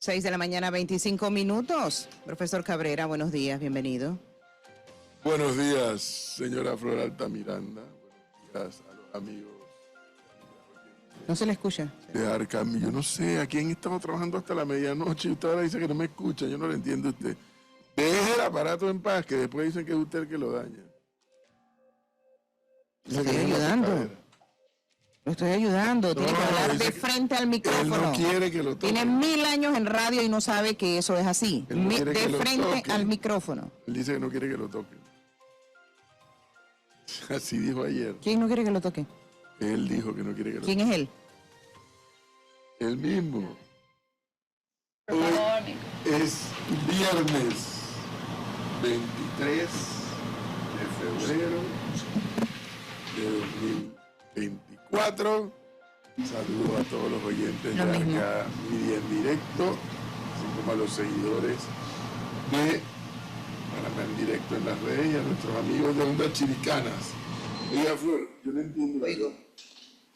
6 de la mañana, 25 minutos. Profesor Cabrera, buenos días, bienvenido. Buenos días, señora Flor Altamiranda. Buenos días a los amigos. No se le escucha. De Arcam, yo no sé, ¿a quién estaba trabajando hasta la medianoche? Y usted ahora dice que no me escucha, yo no lo entiendo a usted. Deje el aparato en paz, que después dicen que es usted el que lo daña. Lo estoy ayudando. Lo estoy ayudando. Tiene que hablar de frente al micrófono. Él no quiere que lo toque. Tiene 1000 años en radio y no sabe que eso es así. No de frente al micrófono. Él dice que no quiere que lo toque. Así dijo ayer. ¿Quién no quiere que lo toque? Él dijo que no quiere que lo toque. ¿Quién es él? Él mismo. Hoy es viernes 23 de febrero de 2024. Saludos a todos los oyentes de Arca Media en directo, así como a los seguidores de Panamá en directo en las redes y a nuestros amigos de Ondas Chiricanas. Oiga, Flor, yo no entiendo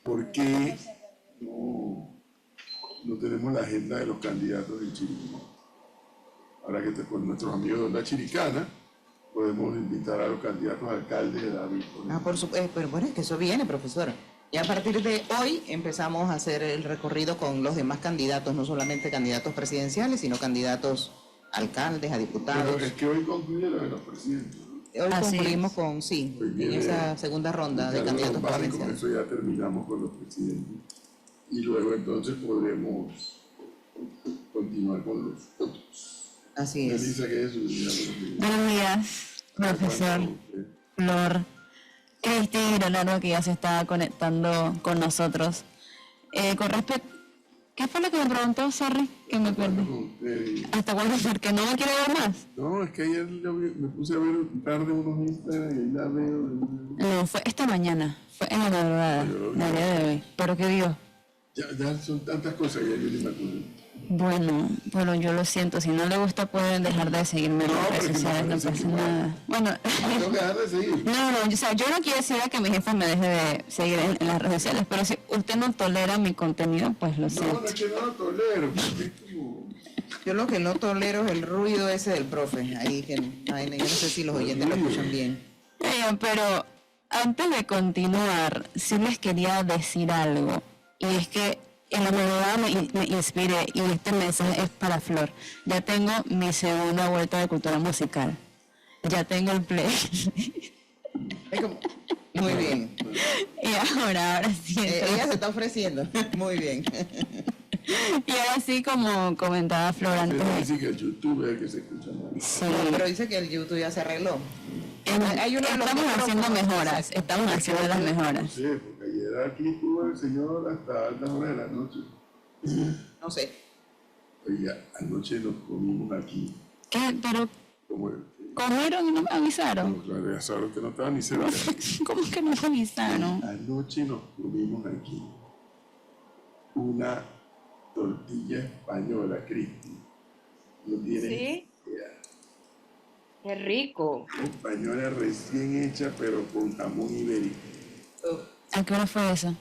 por qué no tenemos la agenda de los candidatos en Chiriquí. Ahora que con nuestros amigos de Onda Chiricana podemos invitar a los candidatos a alcaldes de David. Por supuesto, pero bueno, es que eso viene, profesora. Y a partir de hoy empezamos a hacer el recorrido con los demás candidatos, no solamente candidatos presidenciales, sino candidatos alcaldes, a diputados. Pero es que hoy concluye lo de los presidentes, ¿no? Hoy concluimos con, sí, en esa segunda ronda de candidatos presidenciales. Con eso ya terminamos con los presidentes. Y luego entonces podremos continuar con los otros. Así es. Melissa, ¿qué es eso? Buenos días, profesor Flor. Cristi, Leonardo, que ya se está conectando con nosotros. Con respecto, ¿qué fue lo que me preguntó? Sorry, que me perdí. ¿Hasta cuándo? ¿Porque no me quiere ver más? No, es que ayer me puse a ver tarde unos Instagram y la veo. No, fue esta mañana, fue en la madrugada, el día de hoy. ¿Pero qué vio? Ya son tantas cosas que yo ni me acuerdo. Bueno, yo lo siento. Si no le gusta, pueden dejar de seguirme en las redes sociales, no pasa nada. Bueno, tengo que dejar de seguir. No, o sea, yo no quiero decir a que mi jefe me deje de seguir en las redes sociales, pero si usted no tolera mi contenido, pues lo siento. No, es que no lo tolero. Yo lo que no tolero es el ruido ese del profe. Ahí que yo no sé si los oyentes lo escuchan bien. Pero antes de continuar, sí les quería decir algo. Y es que en la madrugada me inspiré y este mensaje es para Flor. Ya tengo mi segunda vuelta de cultura musical. Ya tengo el play. Muy bien. Y ahora sí. Ella se está ofreciendo. Muy bien. Y ahora sí, como comentaba Flor antes. Dice que el YouTube es el que se escucha más. Sí. No, pero dice que el YouTube ya se arregló. Estamos haciendo mejoras. Estamos haciendo las mejoras. No sé, porque ayer aquí estuvo el señor hasta altas horas de la noche. No sé. Oiga, anoche nos comimos aquí. ¿Qué? Pero comieron y no me avisaron. No, claro, ya sabes que no estaba ni cerca. ¿Cómo que no me avisaron? Anoche nos comimos aquí una tortilla española, Cristi. No tiene ¿Sí? ¡Qué rico! Española recién hecha, pero con jamón ibérico. ¿A qué hora fue eso?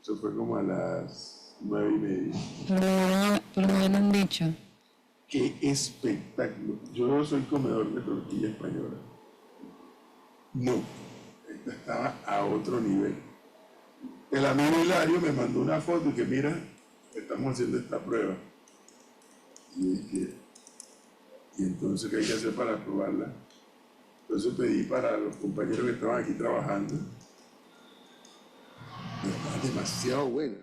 Eso fue como a las 9:30. Pero me habían dicho. ¡Qué espectáculo! Yo no soy comedor de tortilla española. No, esta estaba a otro nivel. El amigo Hilario me mandó una foto y que mira, estamos haciendo esta prueba. Y entonces, ¿qué hay que hacer para probarla? Entonces pedí para los compañeros que estaban aquí trabajando. Y está demasiado buena.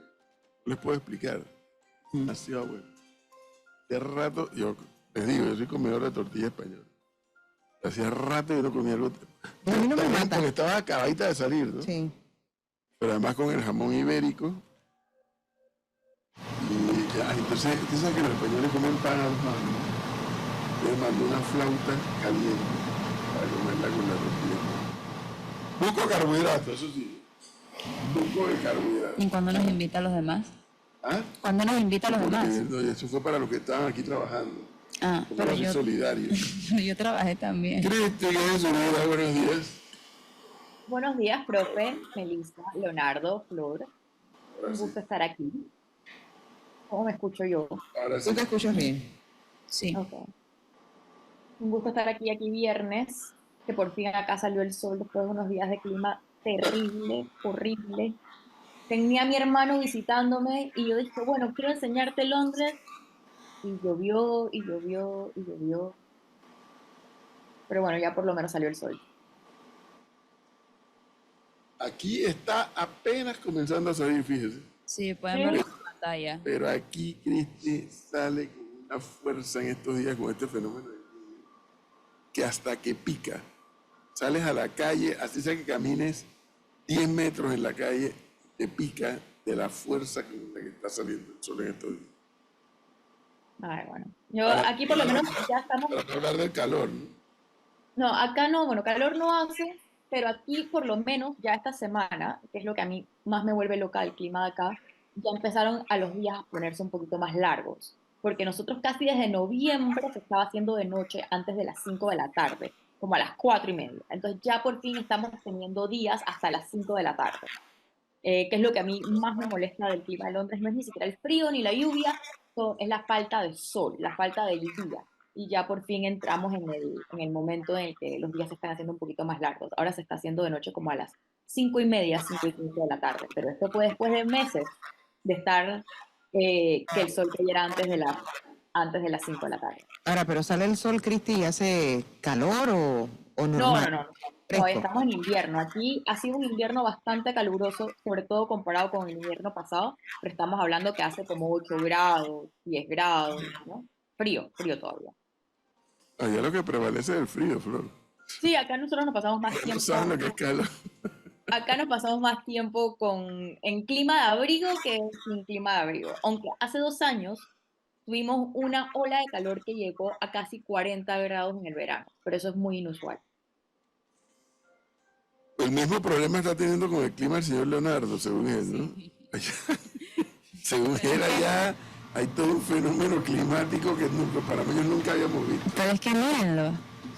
No les puedo explicar. Demasiado buena. Hace rato, yo les digo, yo soy comedor de tortilla española. Hacía rato que no comía algo. A mí no me mata. Porque estaba acabadita de salir, ¿no? Sí. Pero además con el jamón ibérico. Y ya, entonces, usted sabe que los españoles comen pan a los manos. Les mandó una flauta caliente para comerla con la tortilla. Poco carbohidrato, eso sí. Poco de carbohidrato. ¿Y cuándo nos invita a los demás? ¿Ah? ¿Cuándo nos invita a los demás? No, eso fue para los que estaban aquí trabajando. Ah, Como pero soy yo, solidario. yo trabajé también. Cristi, ¿qué es eso? Hola, buenos días. Buenos días, profe, Melissa, Leonardo, Flor. Un gusto estar aquí. ¿Cómo me escucho yo? Ahora sí. ¿Tú te escuchas bien? Sí. Ok. Un gusto estar aquí viernes, que por fin acá salió el sol después de unos días de clima terrible, horrible. Tenía a mi hermano visitándome y yo dije, bueno, quiero enseñarte Londres. Y llovió, y llovió, y llovió. Pero bueno, ya por lo menos salió el sol. Aquí está apenas comenzando a salir, fíjese. Sí, pueden Sí. verlo en pantalla. Pero aquí Cristi sale con una fuerza en estos días con este fenómeno que hasta que pica. Sales a la calle, así sea que camines 10 metros en la calle, te pica de la fuerza con la que está saliendo el sol en estos días. Ay, bueno. Yo Para, aquí por lo menos ya estamos. para no hablar del calor, ¿no? No, acá no, bueno, calor no hace, pero aquí por lo menos ya esta semana, que es lo que a mí más me vuelve loca el clima de acá, ya empezaron a los días a ponerse un poquito más largos, porque nosotros casi desde noviembre se estaba haciendo de noche antes de las 5 de la tarde, como a las 4:30. Entonces ya por fin estamos teniendo días hasta las 5 de la tarde, que es lo que a mí más me molesta del clima de Londres. No es ni siquiera el frío ni la lluvia, es la falta de sol, la falta del día. Y ya por fin entramos en el momento en el que los días se están haciendo un poquito más largos. Ahora se está haciendo de noche como a las 5:30, 5:15 de la tarde. Pero esto fue después de meses de estar, que el sol cayera antes de las 5 de la tarde. Ahora, pero sale el sol, Cristi, y hace calor o No, no, normal, no, no. No, fresco. estamos en invierno. Aquí ha sido un invierno bastante caluroso, sobre todo comparado con el invierno pasado, pero estamos hablando que hace como 8 grados, 10 grados, ¿no? Frío, frío todavía. Allá lo que prevalece es el frío, Flor. Sí, acá nosotros nos pasamos más No saben lo tiempo, que es calor. acá nos pasamos más tiempo en clima de abrigo que sin clima de abrigo. Aunque hace 2 años tuvimos una ola de calor que llegó a casi 40 grados en el verano, pero eso es muy inusual. El mismo problema está teniendo con el clima el señor Leonardo, según él, ¿no? Allá, según él, allá hay todo un fenómeno climático que para mí nunca habíamos visto. Pero es que mírenlo.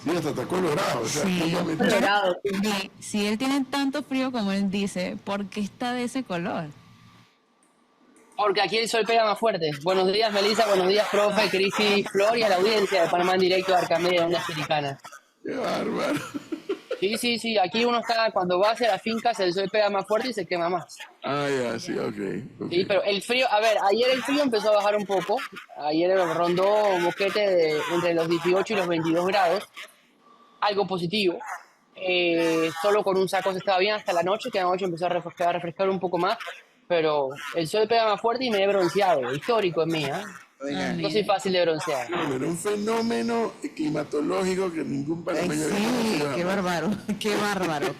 Sí, hasta está colorado, o sea, Sí. explícame. Colorado, sí. Si él tiene tanto frío como él dice, ¿por qué está de ese color? Porque aquí el sol pega más fuerte. Buenos días, Melissa. Buenos días, profe, Cristi, Flor y a la audiencia de Panamá en directo de Arcamedia, Ondas Americanas. Qué bárbaro. Sí, sí, sí. Aquí uno está, cuando va hacia las fincas, el sol pega más fuerte y se quema más. Ah, ya, sí, ok. Sí, pero el frío, a ver, ayer el frío empezó a bajar un poco. Ayer rondó un boquete entre los 18 y los 22 grados. Algo positivo. Solo con un saco se estaba bien hasta la noche, que anoche empezó a refrescar un poco más. Pero el sol pega más fuerte y me he bronceado. Histórico en mí, ¿ah? Oiga, No soy fácil de broncear. Bueno, un fenómeno climatológico que ningún ay, panameño había sí, conocido qué jamás. bárbaro, qué bárbaro.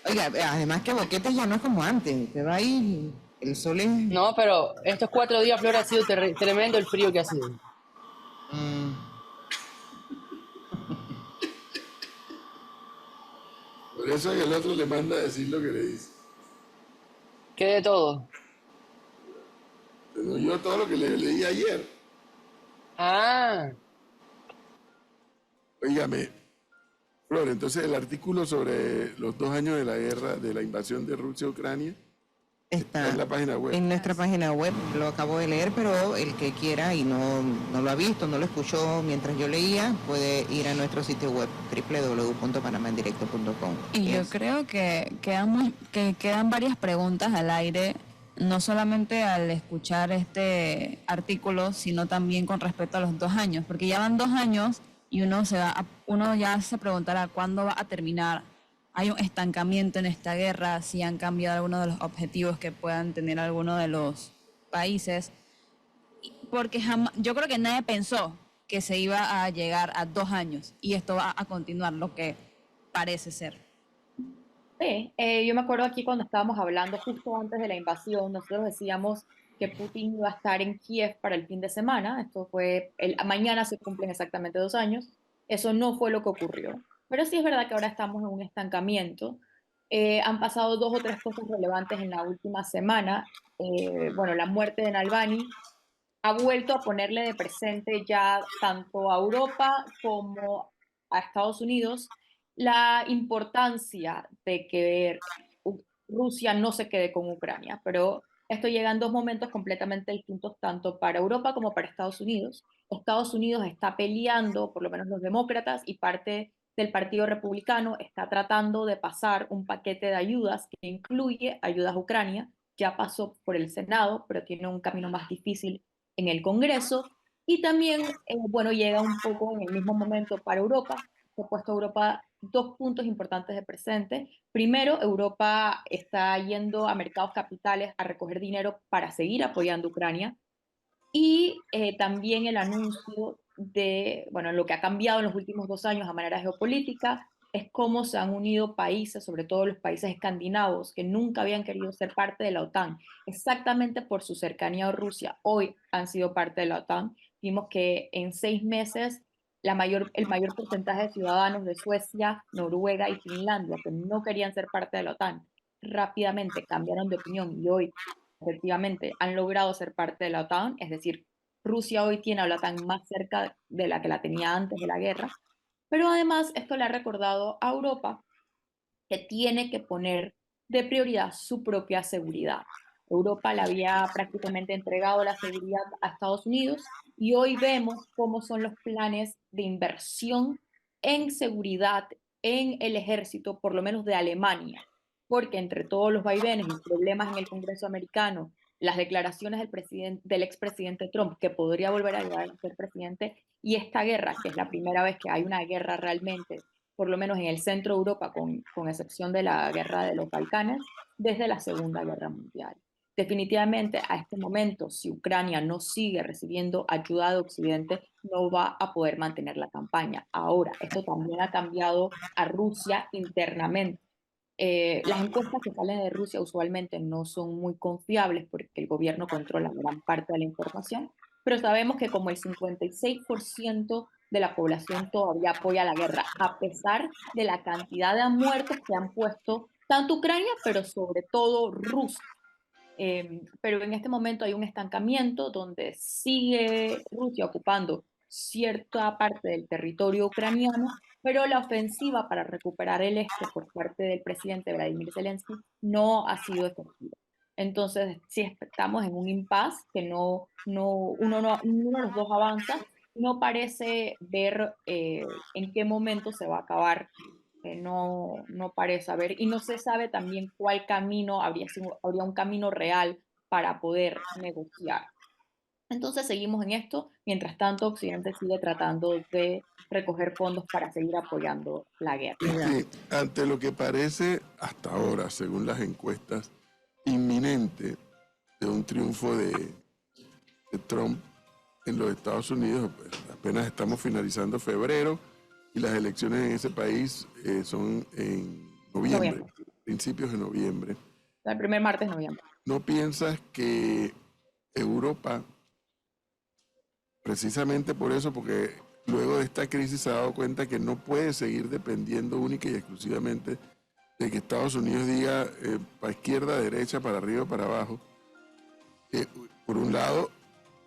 Oiga, además que Boquete ya no es como antes, usted va ahí, el sol es... No, pero estos 4 días, Flor, ha sido tremendo el frío que ha sido. Mm, Por eso el otro le manda a decir lo que le dice. ¿Qué de todo? Pero yo todo lo que le leí ayer. Ah, Óigame, Flor, entonces el artículo sobre los 2 años de la guerra, de la invasión de Rusia a Ucrania, está en la página web. en nuestra página web, lo acabo de leer, pero el que quiera y no lo ha visto, no lo escuchó mientras yo leía, puede ir a nuestro sitio web www.panamandirecto.com. Y yo creo que quedan varias preguntas al aire, no solamente al escuchar este artículo, sino también con respecto a los 2 años, porque ya van 2 años y uno ya se preguntará cuándo va a terminar. Hay un estancamiento en esta guerra, si han cambiado algunos de los objetivos que puedan tener algunos de los países, porque yo creo que nadie pensó que se iba a llegar a 2 años y esto va a continuar, lo que parece ser. Sí, yo me acuerdo aquí cuando estábamos hablando justo antes de la invasión, nosotros decíamos que Putin iba a estar en Kiev para el fin de semana. Esto fue, mañana se cumplen exactamente 2 años. Eso no fue lo que ocurrió. Pero sí es verdad que ahora estamos en un estancamiento. Han pasado 2 o 3 cosas relevantes en la última semana. Bueno, la muerte de Navalny ha vuelto a ponerle de presente ya tanto a Europa como a Estados Unidos la importancia de que Rusia no se quede con Ucrania, pero Esto llega en dos momentos completamente distintos, tanto para Europa como para Estados Unidos. Estados Unidos está peleando, por lo menos los demócratas y parte del Partido Republicano, está tratando de pasar un paquete de ayudas que incluye ayudas a Ucrania. Ya pasó por el Senado, pero tiene un camino más difícil en el Congreso. Y también, bueno, llega un poco en el mismo momento para Europa. Se ha puesto a Europa dos puntos importantes de presente. Primero, Europa está yendo a mercados capitales a recoger dinero para seguir apoyando a Ucrania. Y también el anuncio de, bueno, lo que ha cambiado en los últimos 2 años a manera geopolítica es cómo se han unido países, sobre todo los países escandinavos, que nunca habían querido ser parte de la OTAN, exactamente por su cercanía a Rusia. Hoy han sido parte de la OTAN. Vimos que en 6 meses el mayor porcentaje de ciudadanos de Suecia, Noruega y Finlandia, que no querían ser parte de la OTAN, rápidamente cambiaron de opinión y hoy efectivamente han logrado ser parte de la OTAN, es decir, Rusia hoy tiene a la OTAN más cerca de la que la tenía antes de la guerra, pero además esto le ha recordado a Europa que tiene que poner de prioridad su propia seguridad. Europa le había prácticamente entregado la seguridad a Estados Unidos y hoy vemos cómo son los planes de inversión en seguridad en el ejército, por lo menos de Alemania, porque entre todos los vaivenes y problemas en el Congreso americano, las declaraciones del expresidente Trump, que podría volver a llegar a ser presidente, y esta guerra, que es la primera vez que hay una guerra realmente por lo menos en el centro de Europa, con excepción de la guerra de los Balcanes, desde la Segunda Guerra Mundial. Definitivamente, a este momento, si Ucrania no sigue recibiendo ayuda de Occidente, no va a poder mantener la campaña. Ahora, esto también ha cambiado a Rusia internamente. Las encuestas que salen de Rusia usualmente no son muy confiables porque el gobierno controla gran parte de la información, pero sabemos que como el 56% de la población todavía apoya la guerra, a pesar de la cantidad de muertos que han puesto tanto Ucrania, pero sobre todo Rusia. Pero en este momento hay un estancamiento donde sigue Rusia ocupando cierta parte del territorio ucraniano, pero la ofensiva para recuperar el este por parte del presidente Vladimir Zelensky no ha sido efectiva. Entonces, sí estamos en un impasse que ninguno de los dos avanza, no parece ver en qué momento se va a acabar, no parece haber, y no se sabe también cuál camino habría un camino real para poder negociar. Entonces seguimos en esto, mientras tanto Occidente sigue tratando de recoger fondos para seguir apoyando la guerra. Sí, ante lo que parece hasta ahora, según las encuestas, inminente de un triunfo de Trump en los Estados Unidos, pues, apenas estamos finalizando febrero y las elecciones en ese país son en noviembre, principios de noviembre. El primer martes de noviembre. ¿No piensas que Europa, precisamente por eso, porque luego de esta crisis se ha dado cuenta que no puede seguir dependiendo única y exclusivamente de que Estados Unidos diga para izquierda, derecha, para arriba, para abajo? Por un lado,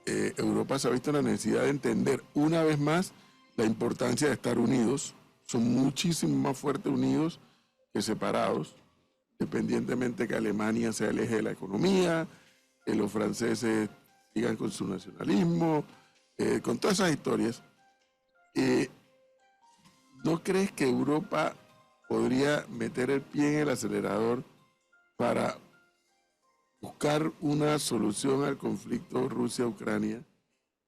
Europa se ha visto la necesidad de entender una vez más la importancia de estar unidos. Son muchísimo más fuertes unidos que separados, independientemente que Alemania se aleje de la economía, que los franceses sigan con su nacionalismo, con todas esas historias. ¿No crees que Europa podría meter el pie en el acelerador para buscar una solución al conflicto Rusia-Ucrania,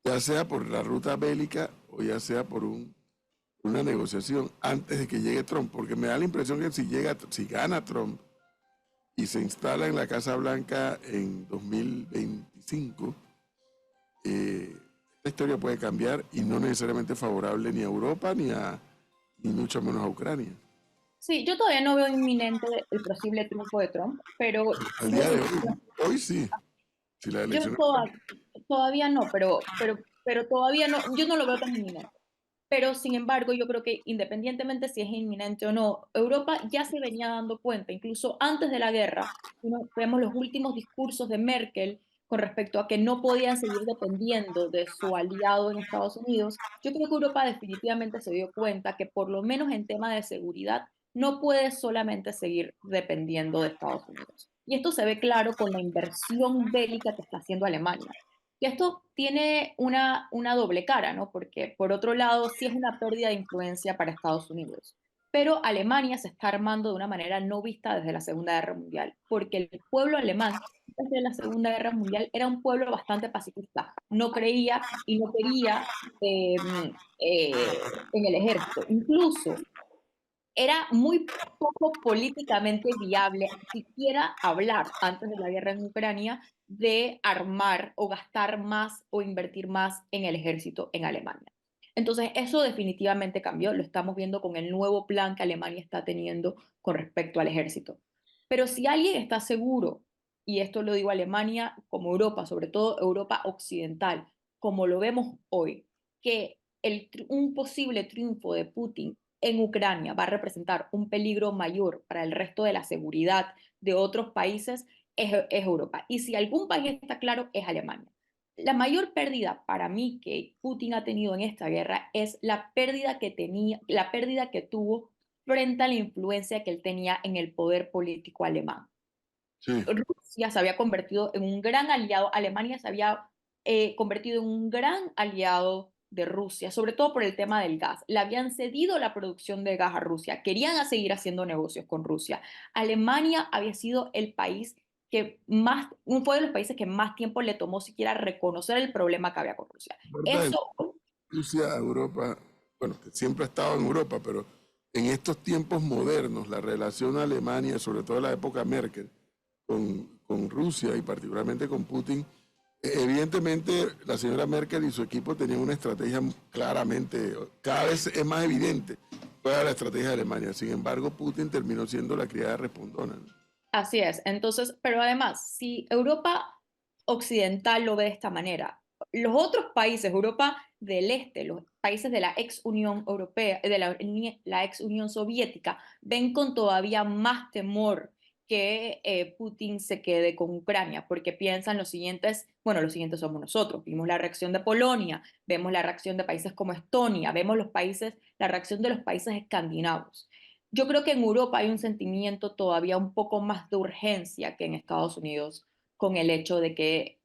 ya sea por la ruta bélica o ya sea por una negociación antes de que llegue Trump? Porque me da la impresión que si gana Trump y se instala en la Casa Blanca en 2025, esta historia puede cambiar y no necesariamente favorable ni a Europa ni mucho menos a Ucrania. Sí, yo todavía no veo inminente el posible triunfo de Trump, pero Al día de hoy sí. Si la yo elección todavía no, pero todavía no, yo no lo veo tan inminente. Pero sin embargo, yo creo que independientemente si es inminente o no, Europa ya se venía dando cuenta, incluso antes de la guerra, vemos los últimos discursos de Merkel con respecto a que no podían seguir dependiendo de su aliado en Estados Unidos. Yo creo que Europa definitivamente se dio cuenta que por lo menos en tema de seguridad no puede solamente seguir dependiendo de Estados Unidos. Y esto se ve claro con la inversión bélica que está haciendo Alemania. Y esto tiene una doble cara, ¿no? Porque por otro lado, sí es una pérdida de influencia para Estados Unidos. Pero Alemania se está armando de una manera no vista desde la Segunda Guerra Mundial, porque el pueblo alemán desde la Segunda Guerra Mundial era un pueblo bastante pacifista. No creía y no quería en el ejército. Incluso era muy poco políticamente viable siquiera hablar antes de la guerra en Ucrania de armar o gastar más o invertir más en el ejército en Alemania. Entonces, eso definitivamente cambió. Lo estamos viendo con el nuevo plan que Alemania está teniendo con respecto al ejército. Pero si alguien está seguro, y esto lo digo a Alemania como Europa, sobre todo Europa occidental, como lo vemos hoy, que un posible triunfo de Putin en Ucrania va a representar un peligro mayor para el resto de la seguridad de otros países, es Europa. Y si algún país está claro, es Alemania. La mayor pérdida para mí que Putin ha tenido en esta guerra es la pérdida que tuvo frente a la influencia que él tenía en el poder político alemán. Sí. Rusia se había convertido en un gran aliado, Alemania se había convertido en un gran aliado de Rusia, sobre todo por el tema del gas. Le habían cedido la producción de gas a Rusia, querían seguir haciendo negocios con Rusia. Alemania había sido el país fue de los países que más tiempo le tomó siquiera reconocer el problema que había con Rusia. Eso, Rusia, Europa, bueno, que siempre ha estado en Europa, pero en estos tiempos modernos, la relación Alemania, sobre todo en la época Merkel, con Rusia y particularmente con Putin, evidentemente la señora Merkel y su equipo tenían una estrategia claramente, cada vez es más evidente cuál era la estrategia de Alemania. Sin embargo, Putin terminó siendo la criada respondona, ¿no? así es. Entonces, pero además, si Europa occidental lo ve de esta manera, los otros países, Europa del Este, los países de la ex Unión Europea, de la ex Unión Soviética, ven con todavía más temor que Putin se quede con Ucrania, porque piensan los siguientes somos nosotros. Vimos la reacción de Polonia, vemos la reacción de países como Estonia, vemos la reacción de los países escandinavos. Yo creo que en Europa hay un sentimiento todavía un poco más de urgencia que en Estados Unidos con el hecho de que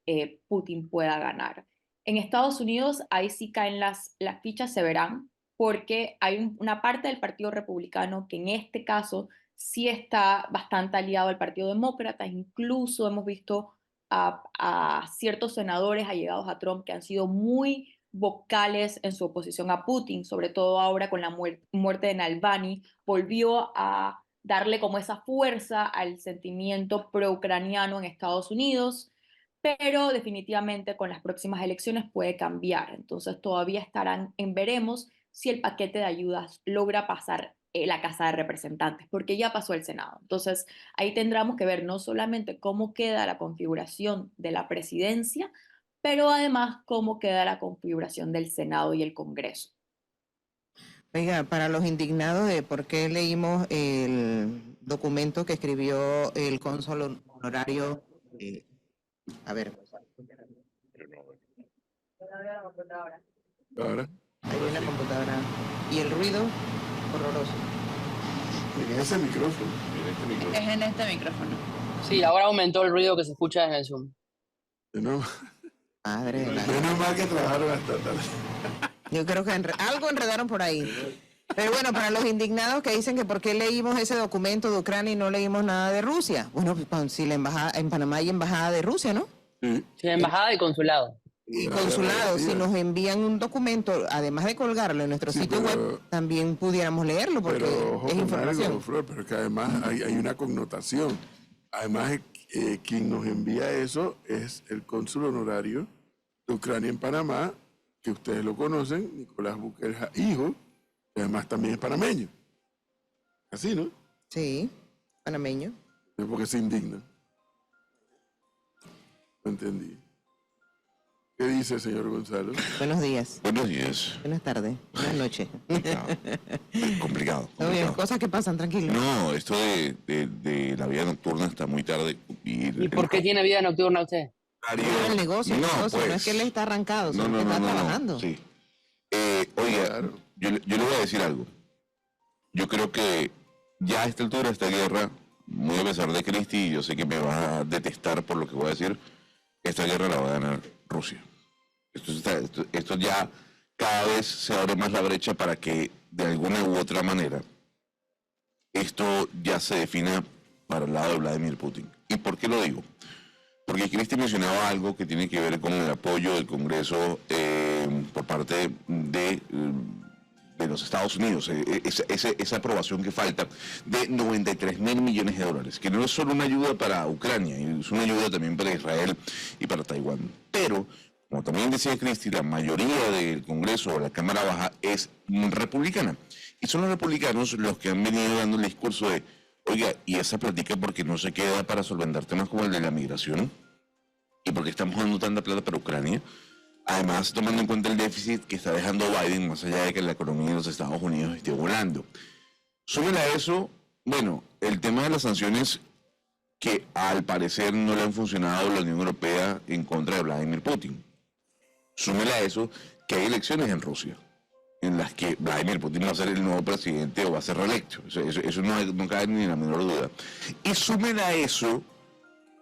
Putin pueda ganar. En Estados Unidos ahí sí caen las fichas, se verán, porque hay una parte del Partido Republicano que en este caso sí está bastante aliado al Partido Demócrata. Incluso hemos visto a ciertos senadores allegados a Trump que han sido muy vocales en su oposición a Putin, sobre todo ahora con la muerte de Navalny, volvió a darle como esa fuerza al sentimiento pro-ucraniano en Estados Unidos, pero definitivamente con las próximas elecciones puede cambiar. Entonces todavía estarán en veremos si el paquete de ayudas logra pasar la Casa de Representantes, porque ya pasó el Senado. Entonces ahí tendremos que ver no solamente cómo queda la configuración de la presidencia, pero además cómo queda la configuración del Senado y el Congreso. Oiga, para los indignados de por qué leímos el documento que escribió el cónsul honorario, a ver. Ahora, Ahí en la computadora. Y el ruido, horroroso. en ese micrófono. Es en este micrófono. Sí, ahora aumentó el ruido que se escucha en el Zoom. Madre de la... Menos mal que trabajaron hasta tarde. Yo creo que algo enredaron por ahí. Pero bueno, para los indignados que dicen que por qué leímos ese documento de Ucrania y no leímos nada de Rusia. Bueno, si la embajada, en Panamá hay embajada de Rusia, ¿no? Sí. Sí, embajada y consulado. Y consulado, si nos envían un documento, además de colgarlo en nuestro sitio web, también pudiéramos leerlo porque ojo, es con información. algo, Flor, pero que además hay una connotación. Además, quien nos envía eso es el cónsul honorario de Ucrania en Panamá, que ustedes lo conocen, Nicolás Buquerja, hijo, que además también es panameño. Así, ¿no? Sí, panameño. Es porque se indigna. No entendí. ¿Qué dice, señor Gonzalo? Buenos días, Buenos días. buenas tardes, buenas noches. Complicado. Todo bien, cosas que pasan, tranquilo. No, esto de la vida nocturna está muy tarde. ¿Y por qué tiene vida nocturna usted? El negocio, No, no pues, es que él está arrancado, sino que está trabajando. Sí. Oiga, Claro. yo le voy a decir algo. Yo creo que ya a esta altura de esta guerra, muy a pesar de Cristi, yo sé que me va a detestar por lo que voy a decir, esta guerra la va a ganar Rusia. Esto ya cada vez se abre más la brecha para que de alguna u otra manera esto ya se defina para el lado de Vladimir Putin. ¿Y por qué lo digo? Porque Cristi mencionaba algo que tiene que ver con el apoyo del Congreso por parte de los Estados Unidos, esa aprobación que falta de 93.000 millones de dólares, que no es solo una ayuda para Ucrania, es una ayuda también para Israel y para Taiwán. Pero, como también decía Cristi, la mayoría del Congreso o la Cámara Baja es republicana. Y son los republicanos los que han venido dando el discurso de, oiga, y esa plática porque no se queda para solventar temas como el de la migración y porque estamos dando tanta plata para Ucrania. Además, tomando en cuenta el déficit que está dejando Biden, más allá de que la economía de los Estados Unidos esté volando. Súmele a eso, bueno, el tema de las sanciones que al parecer no le han funcionado a la Unión Europea en contra de Vladimir Putin. Súmele a eso que hay elecciones en Rusia, en las que Vladimir Putin va a ser el nuevo presidente o va a ser reelecto. Eso no cabe ni en la menor duda. Y súmele a eso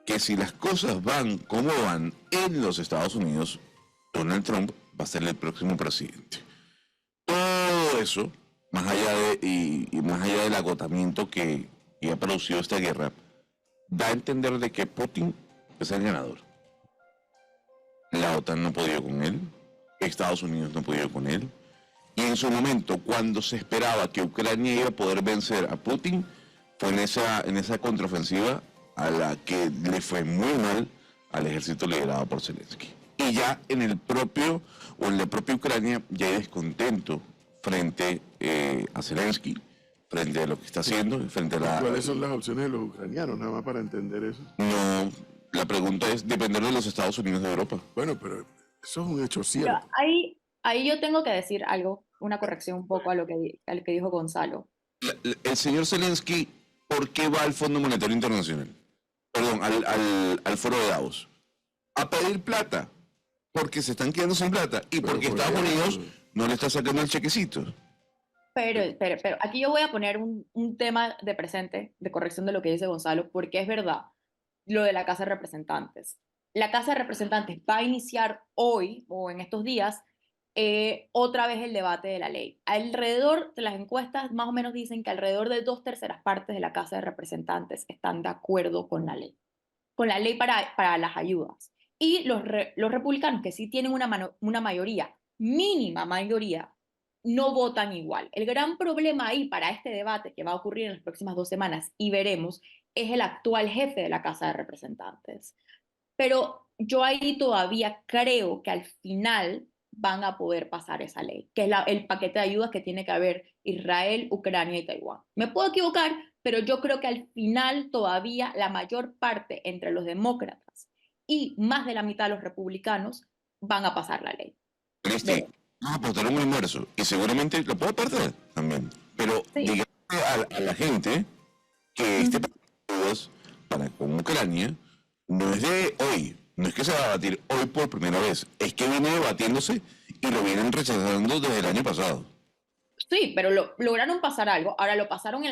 que si las cosas van como van en los Estados Unidos, Donald Trump va a ser el próximo presidente. Todo eso, más allá del agotamiento que ha producido esta guerra, da a entender de que Putin es el ganador. La OTAN no ha podido con él, Estados Unidos no ha podido con él, y en su momento, cuando se esperaba que Ucrania iba a poder vencer a Putin, fue en esa contraofensiva a la que le fue muy mal al ejército liderado por Zelensky. Y ya en la propia Ucrania ya hay descontento frente a Zelensky, frente a lo que está haciendo, frente a la... ¿Cuáles son las opciones de los ucranianos? Nada más para entender eso. No, la pregunta es depender de los Estados Unidos de Europa. Bueno, pero eso es un hecho Pero cierto. ahí yo tengo que decir algo, una corrección un poco a lo que dijo Gonzalo. El señor Zelensky, ¿por qué va al Fondo Monetario Internacional? Perdón, al Foro de Davos. A pedir plata, porque se están quedando sin plata y Pero porque ¿por Estados qué? Unidos no le está sacando el chequecito. Pero aquí yo voy a poner un tema de presente, de corrección de lo que dice Gonzalo, porque es verdad, lo de la Casa de Representantes. La Casa de Representantes va a iniciar hoy o en estos días otra vez el debate de la ley. Alrededor de las encuestas, más o menos dicen que alrededor de 2/3 partes de la Casa de Representantes están de acuerdo con la ley para las ayudas. Y los republicanos, que sí tienen una mayoría, mínima mayoría, no votan igual. El gran problema ahí para este debate que va a ocurrir en las próximas 2 semanas, y veremos, es el actual jefe de la Casa de Representantes. Pero yo ahí todavía creo que al final van a poder pasar esa ley, que es el paquete de ayudas que tiene que haber Israel, Ucrania y Taiwán. Me puedo equivocar, pero yo creo que al final todavía la mayor parte entre los demócratas y más de la mitad de los republicanos van a pasar la ley. Cristi, vamos a apostar un almuerzo y seguramente lo puedo perder también. Pero Sí. dígale a la gente que este paquete de ayudas para con Ucrania no es de hoy, no es que se va a debatir hoy por primera vez, es que viene debatiéndose y lo vienen rechazando desde el año pasado. Sí, pero lograron pasar algo. Ahora lo pasaron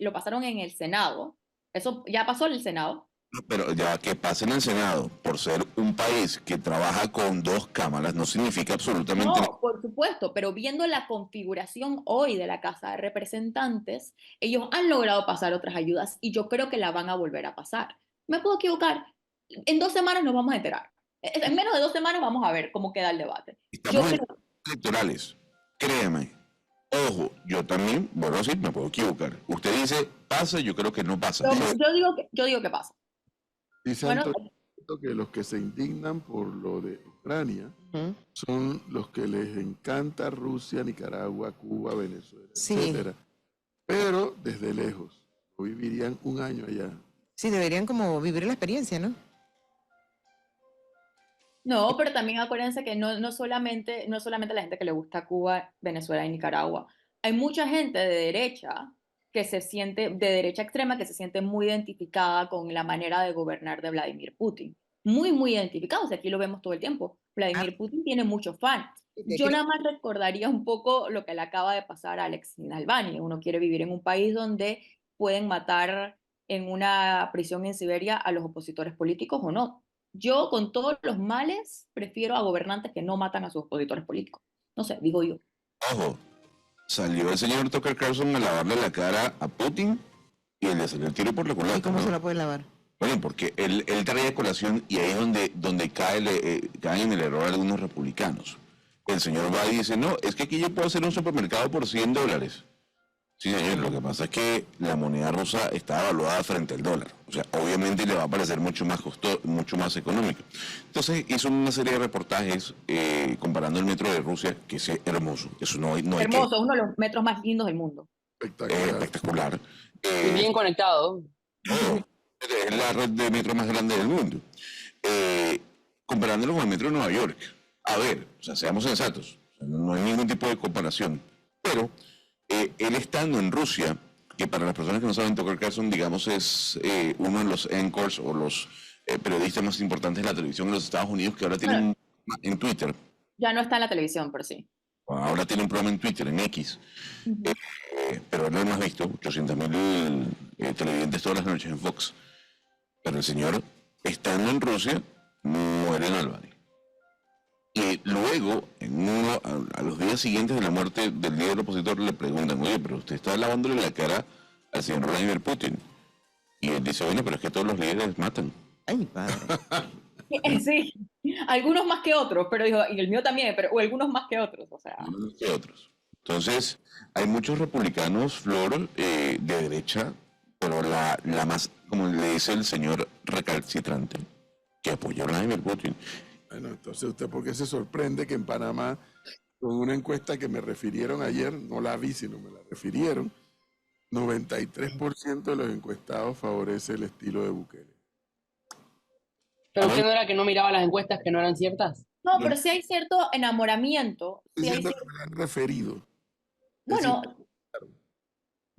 lo pasaron en el Senado. Eso ya pasó en el Senado. Pero ya que pase en el Senado por ser un país que trabaja con dos cámaras no significa absolutamente nada. No, por supuesto, pero viendo la configuración hoy de la Casa de Representantes, ellos han logrado pasar otras ayudas y yo creo que la van a volver a pasar. Me puedo equivocar. En 2 semanas nos vamos a enterar. En menos de 2 semanas vamos a ver cómo queda el debate. Yo Estamos en creo, electorales, créeme. Ojo, yo también, bueno, sí, me puedo equivocar. Usted dice, pasa, yo creo que no pasa. yo digo que pasa. Dice Bueno, Antonio que los que se indignan por lo de Ucrania Ujú. son los que les encanta Rusia, Nicaragua, Cuba, Venezuela, Sí. etcétera. Pero desde lejos, o vivirían un año allá. Sí, deberían como vivir la experiencia, ¿no? no, pero también acuérdense que no solamente la gente que le gusta Cuba, Venezuela y Nicaragua. Hay mucha gente de derecha de derecha extrema, que se siente muy identificada con la manera de gobernar de Vladimir Putin. Muy, muy identificados. Aquí lo vemos todo el tiempo. Vladimir Putin tiene muchos fans. Yo nada más recordaría un poco lo que le acaba de pasar a Alexei Navalny. Uno quiere vivir en un país donde pueden matar en una prisión en Siberia a los opositores políticos o no. Yo, con todos los males, prefiero a gobernantes que no matan a sus opositores políticos. No sé, digo yo. Ojo, salió el señor Tucker Carlson a lavarle la cara a Putin y le salió el tiro por la culata. ¿Y cómo ¿no? se la puede lavar? Bueno, porque él trae a colación y ahí es donde caen en el error algunos republicanos. El señor va y dice, no, es que aquí yo puedo hacer un supermercado por $100. Sí, señor, lo que pasa es que la moneda rusa está evaluada frente al dólar. O sea, obviamente le va a parecer mucho más costoso, mucho más económico. Entonces hizo una serie de reportajes comparando el metro de Rusia, que es hermoso. Eso no hay Hermoso, uno de los metros más lindos del mundo. espectacular. Y bien conectado. Es la red de metro más grande del mundo. Comparándolo con el metro de Nueva York. A ver, o sea, seamos sensatos. O sea, no hay ningún tipo de comparación. Pero él estando en Rusia, que para las personas que no saben, Tucker Carlson, digamos, es uno de los anchors o los periodistas más importantes de la televisión en los Estados Unidos, que ahora tiene en Twitter. Ya no está en la televisión, pero sí. Ahora tiene un programa en Twitter, en X. Pero no lo hemos visto, 800.000 televidentes todas las noches en Fox. Pero el señor, estando en Rusia, muere en Albania. Y luego, a los días siguientes de la muerte del líder opositor, le preguntan, oye, pero usted está lavándole la cara al señor Vladimir Putin. Y él dice, bueno, pero es que todos los líderes matan. Ay, padre. Sí, algunos más que otros, pero dijo, y el mío también, pero o algunos más que otros, o sea. Unos que otros. Entonces, hay muchos republicanos, Flor, de derecha, pero la más, como le dice el señor, recalcitrante, que apoya a Vladimir Putin. Bueno, entonces usted, ¿por qué se sorprende que en Panamá, con una encuesta que me refirieron ayer, no la vi, sino me la refirieron, 93% de los encuestados favorece el estilo de Bukele? Pero usted no era que no miraba las encuestas que no eran ciertas. No, pero sí hay cierto enamoramiento. Sí hay Diciendo que me la han referido. bueno,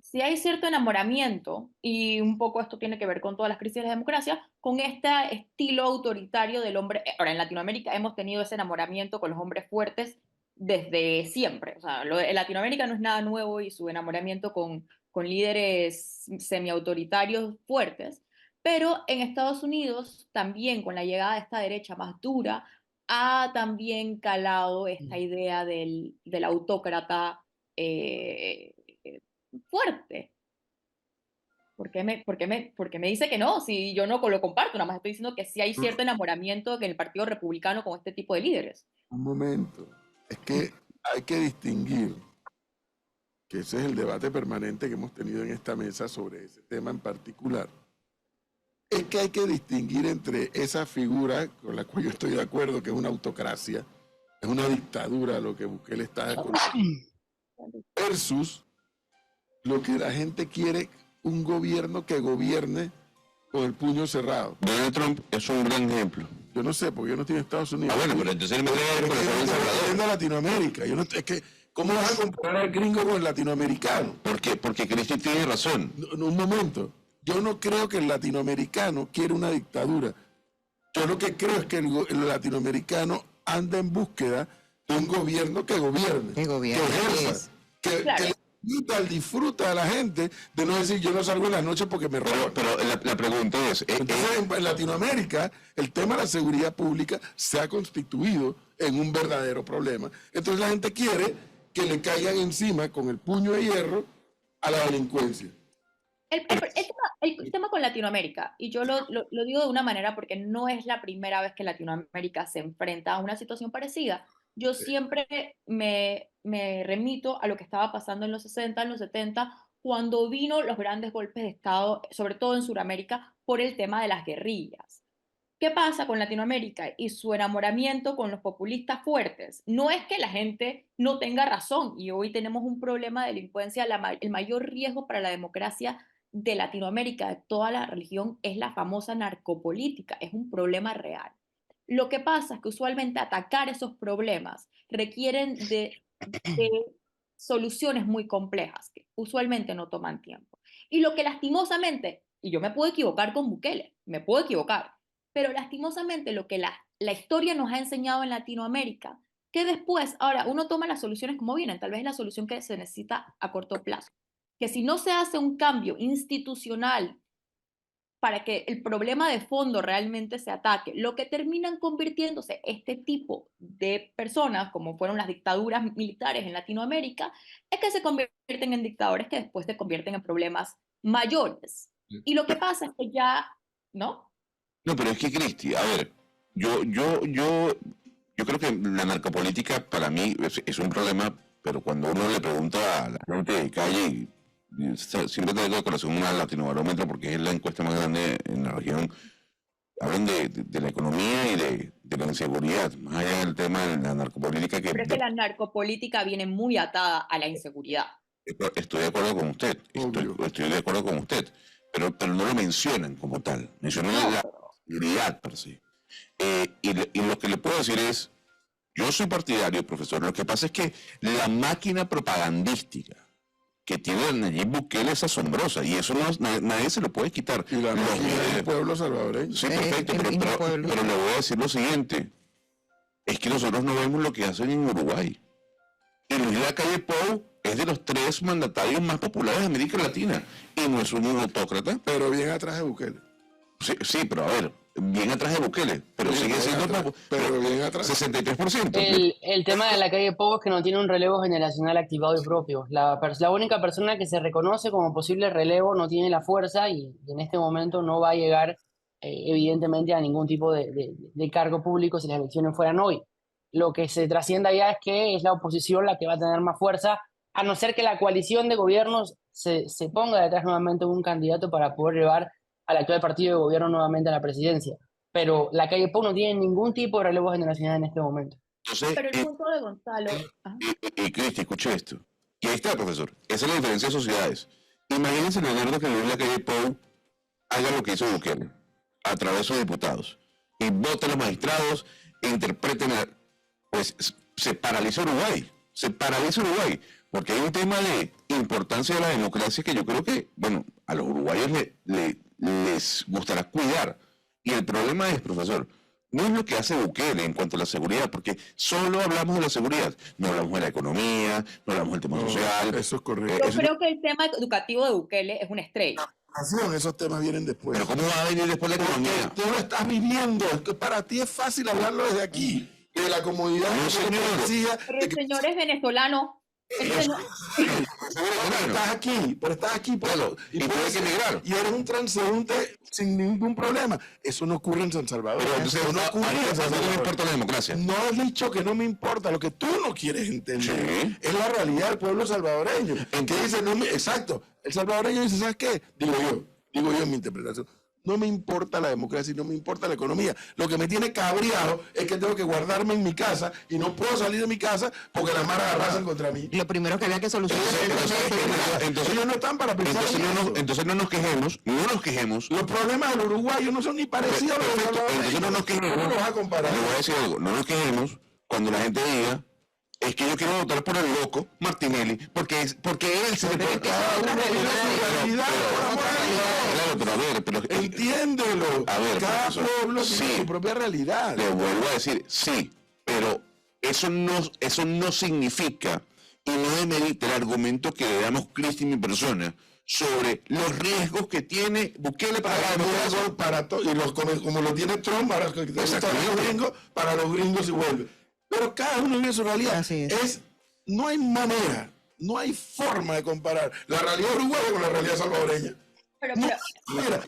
sí hay cierto enamoramiento, y un poco esto tiene que ver con todas las crisis de la democracia, con este estilo autoritario del hombre. Ahora, en Latinoamérica hemos tenido ese enamoramiento con los hombres fuertes desde siempre. O sea, en Latinoamérica no es nada nuevo, y su enamoramiento con líderes semiautoritarios fuertes. Pero en Estados Unidos, también con la llegada de esta derecha más dura, ha también calado esta idea del autócrata fuerte. ¿Por qué me dice que no? Si yo no lo comparto, nada más estoy diciendo que sí hay cierto enamoramiento en el Partido Republicano con este tipo de líderes. Un momento, es que hay que distinguir, que ese es el debate permanente que hemos tenido en esta mesa sobre ese tema en particular. Es que hay que distinguir entre esa figura con la cual yo estoy de acuerdo, que es una autocracia, es una dictadura lo que Bukele está versus lo que la gente quiere, un gobierno que gobierne con el puño cerrado. Donald Trump es un gran ejemplo. Yo no sé, porque yo no estoy en Estados Unidos. Bueno, pero entonces él me debe con el Salvador. de Latinoamérica. Yo no, es que, ¿cómo vas a comparar al gringo con el latinoamericano? ¿Por qué? Porque Cristi tiene razón. No, un momento. Yo no creo que el latinoamericano quiera una dictadura. Yo lo que creo es que el latinoamericano anda en búsqueda de un gobierno que gobierne. Que gobierne, que ejerza, es. que le disfruta a la gente de no decir yo no salgo en la noche porque me roban. Pero la pregunta es... Entonces, en Latinoamérica, el tema de la seguridad pública se ha constituido en un verdadero problema. Entonces la gente quiere que le caigan encima con el puño de hierro a la delincuencia. El tema con Latinoamérica, y yo lo digo de una manera porque no es la primera vez que Latinoamérica se enfrenta a una situación parecida. Yo siempre me remito a lo que estaba pasando en los 60, en los 70, cuando vino los grandes golpes de Estado, sobre todo en Sudamérica, por el tema de las guerrillas. ¿Qué pasa con Latinoamérica y su enamoramiento con los populistas fuertes? No es que la gente no tenga razón, y hoy tenemos un problema de delincuencia. El mayor riesgo para la democracia de Latinoamérica, de toda la religión, es la famosa narcopolítica. Es un problema real. Lo que pasa es que usualmente atacar esos problemas requieren de soluciones muy complejas, que usualmente no toman tiempo. Y lo que lastimosamente, y yo me puedo equivocar con Bukele, me puedo equivocar, pero lastimosamente lo que la historia nos ha enseñado en Latinoamérica que después, ahora uno toma las soluciones como vienen, tal vez es la solución que se necesita a corto plazo, que si no se hace un cambio institucional para que el problema de fondo realmente se ataque, lo que terminan convirtiéndose este tipo de personas, como fueron las dictaduras militares en Latinoamérica, es que se convierten en dictadores que después se convierten en problemas mayores. Y lo que pasa es que ya, ¿no? No, pero es que, Cristi, a ver, yo creo que la narcopolítica para mí es un problema, pero cuando uno le pregunta a la gente de calle, siempre tengo el corazón al Latinobarómetro porque es la encuesta más grande en la región, hablan de la economía y de la inseguridad, más allá del tema de la narcopolítica. Pero es que la narcopolítica viene muy atada a la inseguridad. Estoy de acuerdo con usted, estoy de acuerdo con usted, pero no lo mencionan como tal, mencionan la seguridad per se. Y lo que le puedo decir es, yo soy partidario, profesor, lo que pasa es que la máquina propagandística que tiene Nayib Bukele es asombrosa y eso nadie se lo puede quitar. Y la máquina del pueblo salvadoreño. Sí, perfecto, pero le voy a decir lo siguiente, es que nosotros no vemos lo que hacen en Uruguay. Y Luis Lacalle Pou es de los 3 mandatarios más populares de América Latina y no es un autócrata. Pero bien atrás de Bukele. Sí, pero a ver, bien atrás de Bukele, pero Bien sigue siendo atrás, pero bien atrás. 63%. El tema de la calle Pou es que no tiene un relevo generacional activado y propio. La única persona que se reconoce como posible relevo no tiene la fuerza y en este momento no va a llegar evidentemente a ningún tipo de cargo público si las elecciones fueran hoy. Lo que se trasciende allá es que es la oposición la que va a tener más fuerza, a no ser que la coalición de gobiernos se ponga detrás nuevamente de un candidato para poder llevar al actual partido de gobierno nuevamente a la presidencia. Pero la calle Pou no tiene ningún tipo de relevo generacional en este momento. Entonces, Pero el punto de Gonzalo... Cristi, escuche esto. Y ahí está, profesor. Esa es la diferencia de sociedades. Imagínense, Leonardo, que Luis Lacalle Pou haga lo que hizo Bukele a través de sus diputados y voten a los magistrados e interpreten pues se paraliza Uruguay. Se paraliza Uruguay. Porque hay un tema de importancia de la democracia que yo creo que, bueno, a los uruguayos les gustará cuidar. Y el problema es, profesor, no es lo que hace Bukele en cuanto a la seguridad, porque solo hablamos de la seguridad, no hablamos de la economía, no hablamos del tema social. Eso es correcto. Yo creo que el tema educativo de Bukele es una estrella. Esos temas vienen después. Pero ¿cómo va a venir después la economía? Tú lo estás viviendo, es que para ti es fácil hablarlo desde aquí, de la comodidad, No, señor. Pero el señor es venezolano. Pero estás aquí, Claro, y puede que emigrar. y eres un transeúnte sin ningún problema. Eso no ocurre en San Salvador. Pero entonces Eso no ocurre en San no me Salvador. importa la democracia. No has dicho que no me importa, lo que tú no quieres entender Sí. es la realidad del pueblo salvadoreño. Que dice, exacto, el salvadoreño dice, ¿sabes qué? Digo yo en mi interpretación, no me importa la democracia y no me importa la economía. Lo que me tiene cabreado es que tengo que guardarme en mi casa y no puedo salir de mi casa porque las maras arrasan contra mí. Lo primero que había que solucionar Entonces Ellos no están para pensar en eso. entonces no nos quejemos. Los problemas del uruguayo no son ni parecidos a los Perfecto, salvadoreños. entonces no nos quejemos. ¿Cómo los vas a comparar? Le voy a decir algo, no nos quejemos cuando la gente diga, es que yo quiero votar por el loco Martinelli, porque él se le puede Cada uno tiene su realidad, por amor a Dios. Claro, pero a ver, Entiéndelo. A ver, cada profesor, pueblo tiene sí. su propia realidad. le vuelvo a decir, sí, pero eso no significa y no demerita el argumento que le damos Cristi y mi persona sobre los riesgos que tiene Bukele para la democracia. Como lo tiene Trump para los gringos, para los gringos y vuelve. Pero cada uno vive su realidad. Así es. No hay manera, no hay forma de comparar la realidad uruguaya con la realidad salvadoreña. Pero,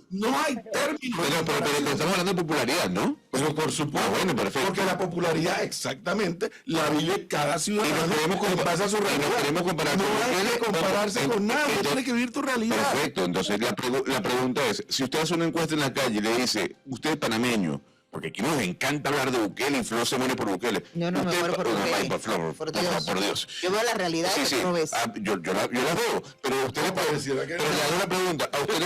No hay término. Pero estamos hablando de popularidad, ¿no? Pero por supuesto, bueno, perfecto. porque la popularidad exactamente la vive cada ciudadano Y nos queremos en base a su realidad. queremos comparar no con hay Bukele, que compararse con nadie, entonces- tiene que vivir tu realidad. Perfecto, entonces la pregunta es, si usted hace una encuesta en la calle y le dice, usted es panameño, porque aquí nos encanta hablar de Bukele y Flor se muere por Bukele. Yo no me Usted muero por ay, Bukele. por Flor, Por por Dios. por Dios. Yo veo la realidad Sí, que sí. tú no ves. Yo la veo, pero usted pareciera que pero no. le hago una pregunta, a usted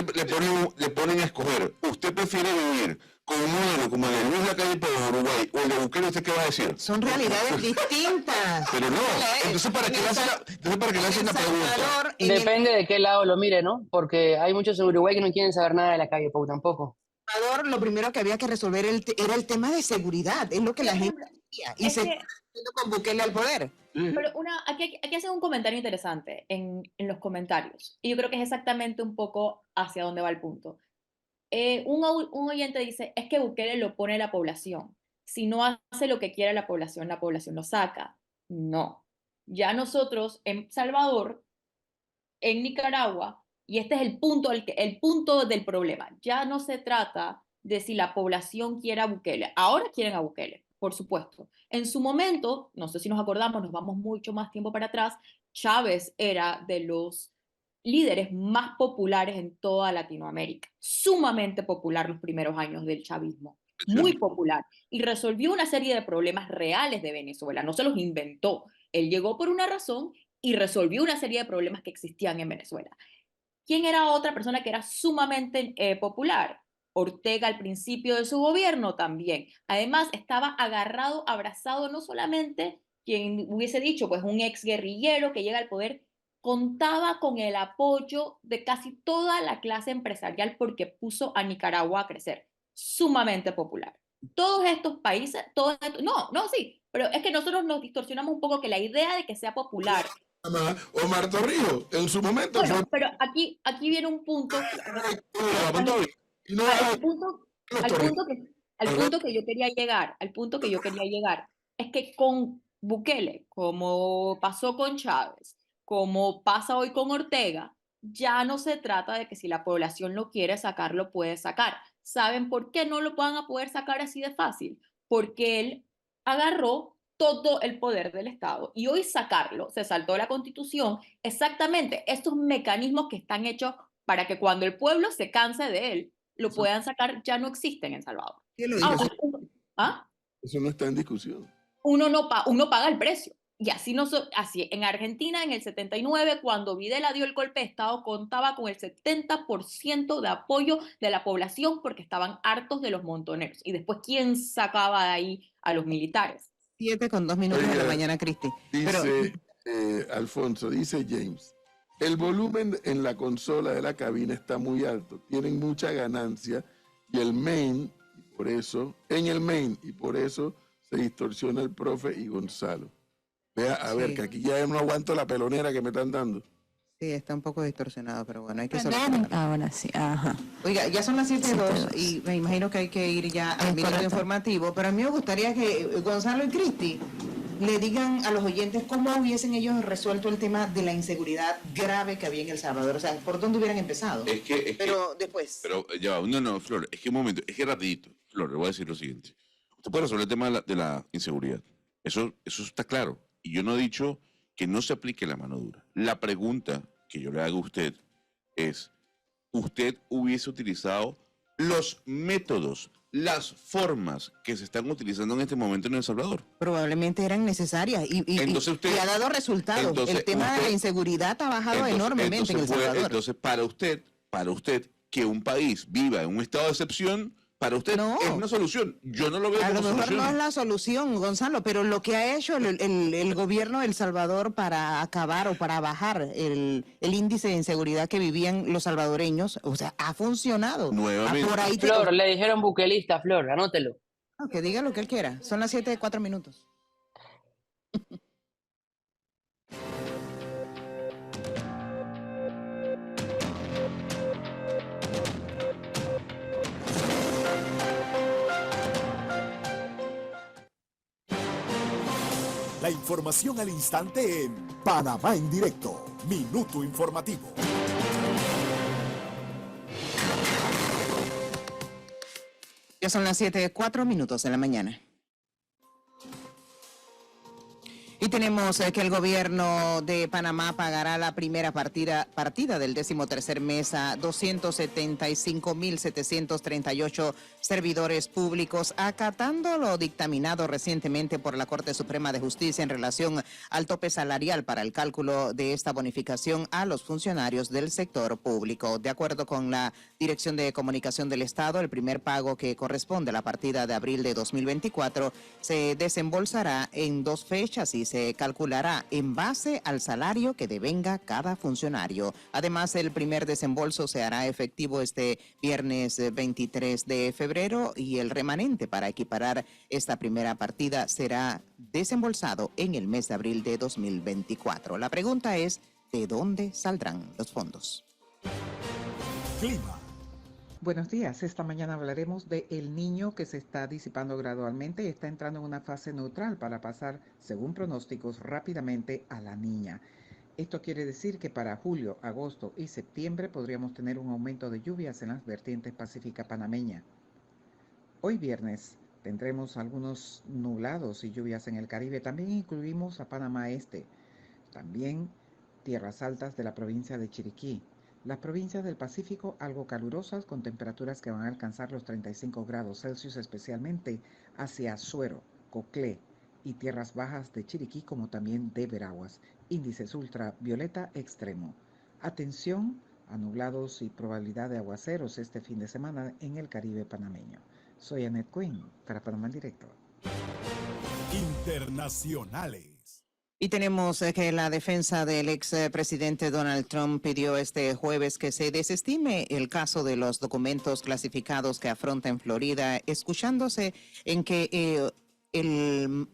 le ponen a escoger, ¿usted prefiere vivir con un modelo como el de Luis Lacalle Pou de Uruguay o el de Bukele? ¿Usted qué va a decir? Son realidades distintas. Pero no, entonces ¿para qué le hacen la pregunta? Salvador, Depende de qué lado lo mire, ¿no? Porque hay muchos en Uruguay que no quieren saber nada de la calle Pou tampoco. Salvador, lo primero que había que resolver era el tema de seguridad, es lo que la gente decía, y Es se que- está haciendo con Bukele al poder. Pero aquí hacen un comentario interesante en los comentarios, y yo creo que es exactamente un poco hacia dónde va el punto. Un oyente dice, es que Bukele lo pone la población. Si no hace lo que quiere la población lo saca. No. Ya nosotros en Salvador, en Nicaragua, y este es el punto del problema, ya no se trata de si la población quiere a Bukele. Ahora quieren a Bukele, por supuesto. En su momento, no sé si nos acordamos, nos vamos mucho más tiempo para atrás, Chávez era de los líderes más populares en toda Latinoamérica, sumamente popular los primeros años del chavismo, muy popular, y resolvió una serie de problemas reales de Venezuela, no se los inventó, él llegó por una razón y resolvió una serie de problemas que existían en Venezuela. ¿Quién era otra persona que era sumamente popular? Ortega al principio de su gobierno también. Además, estaba agarrado, abrazado, no solamente quien hubiese dicho, pues un ex guerrillero que llega al poder, contaba con el apoyo de casi toda la clase empresarial porque puso a Nicaragua a crecer. Sumamente popular. Todos estos países, sí, pero es que nosotros nos distorsionamos un poco que la idea de que sea popular. Omar Torrijos, en su momento Bueno, fue... pero aquí viene un punto, Y no, al punto que yo quería llegar, es que con Bukele, como pasó con Chávez, como pasa hoy con Ortega, ya no se trata de que si la población lo quiere sacar, lo puede sacar. ¿Saben por qué no lo van a poder sacar así de fácil? Porque él agarró todo el poder del Estado y hoy sacarlo, se saltó la Constitución, exactamente estos mecanismos que están hechos para que cuando el pueblo se canse de él, lo puedan sacar, ya no existen en Salvador. ¿Quién lo dijo? Eso no está en discusión. Uno paga el precio. Y así en Argentina en el 79, cuando Videla dio el golpe de Estado, contaba con el 70% de apoyo de la población porque estaban hartos de los montoneros. Y después, ¿quién sacaba de ahí a los militares? 7:02 de la mañana, Cristi. Dice Alfonso, dice James, el volumen en la consola de la cabina está muy alto, tienen mucha ganancia y en el main, y por eso se distorsiona el profe y Gonzalo. Vea, a ver, que aquí ya no aguanto la pelonera que me están dando. Sí, está un poco distorsionado, pero bueno, hay que Perdón, solucionarlo. ahora sí, ajá. Oiga, ya son las 7:02 7:02. y me imagino que hay que ir ya al Es minuto correcto. informativo, pero a mí me gustaría que Gonzalo y Cristi le digan a los oyentes cómo hubiesen ellos resuelto el tema de la inseguridad grave que había en El Salvador, o sea, por dónde hubieran empezado. Pero después. Pero ya va, no, Flor, es que un momento, es que rapidito, Flor, le voy a decir lo siguiente. Usted puede resolver el tema de la inseguridad. Eso está claro. Y yo no he dicho que no se aplique la mano dura. La pregunta que yo le hago a usted es, ¿usted hubiese utilizado los métodos, las formas que se están utilizando en este momento en El Salvador? Probablemente eran necesarias y Entonces usted- ha dado resultados. entonces El tema de la usted- inseguridad ha bajado enormemente en El Salvador. Entonces, para usted, que un país viva en un estado de excepción, para usted No. es una solución. Yo no lo veo A lo como mejor solución. no es la solución, Gonzalo, pero lo que ha hecho el gobierno de El Salvador para acabar o para bajar el índice de inseguridad que vivían los salvadoreños, o sea, ha funcionado. Nuevamente. Por ahí Flor, le dijeron buquelista, Flor, anótelo. que diga lo que él quiera. Son las 7:04. La información al instante en Panamá en directo. Minuto informativo. Ya son las 7:04 de la mañana. Y tenemos que el gobierno de Panamá pagará la primera partida del 13º mes a 275.738 servidores públicos, acatando lo dictaminado recientemente por la Corte Suprema de Justicia en relación al tope salarial para el cálculo de esta bonificación a los funcionarios del sector público. De acuerdo con la Dirección de Comunicación del Estado, el primer pago, que corresponde a la partida de abril de 2024, se desembolsará en 2 fechas y se se calculará en base al salario que devenga cada funcionario. Además, el primer desembolso se hará efectivo este viernes 23 de febrero y el remanente para equiparar esta primera partida será desembolsado en el mes de abril de 2024. La pregunta es, ¿de dónde saldrán los fondos? Clima. Buenos días, esta mañana hablaremos de El Niño, que se está disipando gradualmente y está entrando en una fase neutral para pasar, según pronósticos, rápidamente a la Niña. Esto quiere decir que para julio, agosto y septiembre podríamos tener un aumento de lluvias en las vertientes pacífica panameña. Hoy viernes tendremos algunos nublados y lluvias en el Caribe. También incluimos a Panamá Este, también tierras altas de la provincia de Chiriquí. Las provincias del Pacífico algo calurosas con temperaturas que van a alcanzar los 35 grados Celsius, especialmente hacia Azuero, Coclé y tierras bajas de Chiriquí, como también de Veraguas. Índices ultravioleta extremo. Atención a nublados y probabilidad de aguaceros este fin de semana en el Caribe panameño. Soy Annette Quinn para Panamá en Directo. Internacionales. Y tenemos que la defensa del expresidente Donald Trump pidió este jueves que se desestime el caso de los documentos clasificados que afronta en Florida, escudándose en que el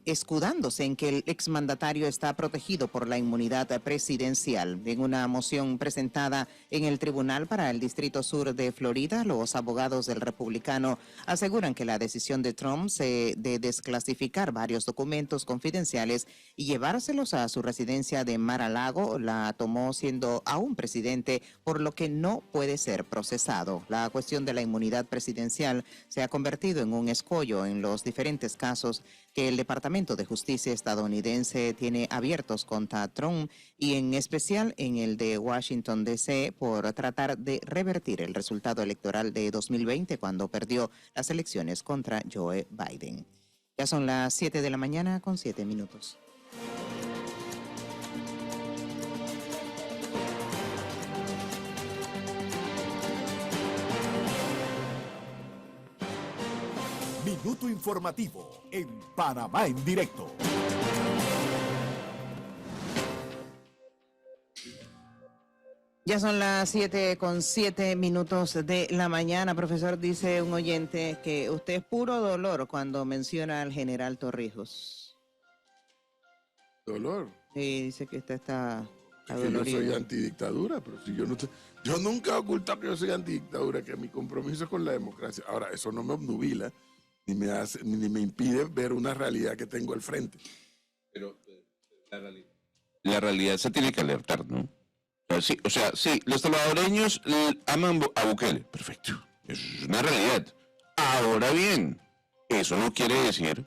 exmandatario está protegido por la inmunidad presidencial. En una moción presentada en el Tribunal para el Distrito Sur de Florida, los abogados del republicano aseguran que la decisión de Trump de desclasificar varios documentos confidenciales y llevárselos a su residencia de Mar-a-Lago la tomó siendo aún presidente, por lo que no puede ser procesado. La cuestión de la inmunidad presidencial se ha convertido en un escollo en los diferentes casos que el Departamento de Justicia estadounidense tiene abiertos contra Trump y en especial en el de Washington, D.C. por tratar de revertir el resultado electoral de 2020 cuando perdió las elecciones contra Joe Biden. Ya son las 7 de la mañana con 7 minutos. Minuto informativo en Panamá en Directo. Ya son las 7 con 7 minutos de la mañana. Profesor, dice un oyente que usted es puro dolor cuando menciona al general Torrijos. Dolor. Sí, dice que usted está Que yo dolorido. soy antidictadura, pero si yo no yo nunca he ocultado que yo soy antidictadura, que mi compromiso es con la democracia. Ahora, eso no me obnubila ni me impide ver una realidad que tengo al frente. Pero la realidad se tiene que alertar, ¿no? Sí, o sea, sí, los salvadoreños aman a Bukele, perfecto, eso es una realidad. Ahora bien, eso no quiere decir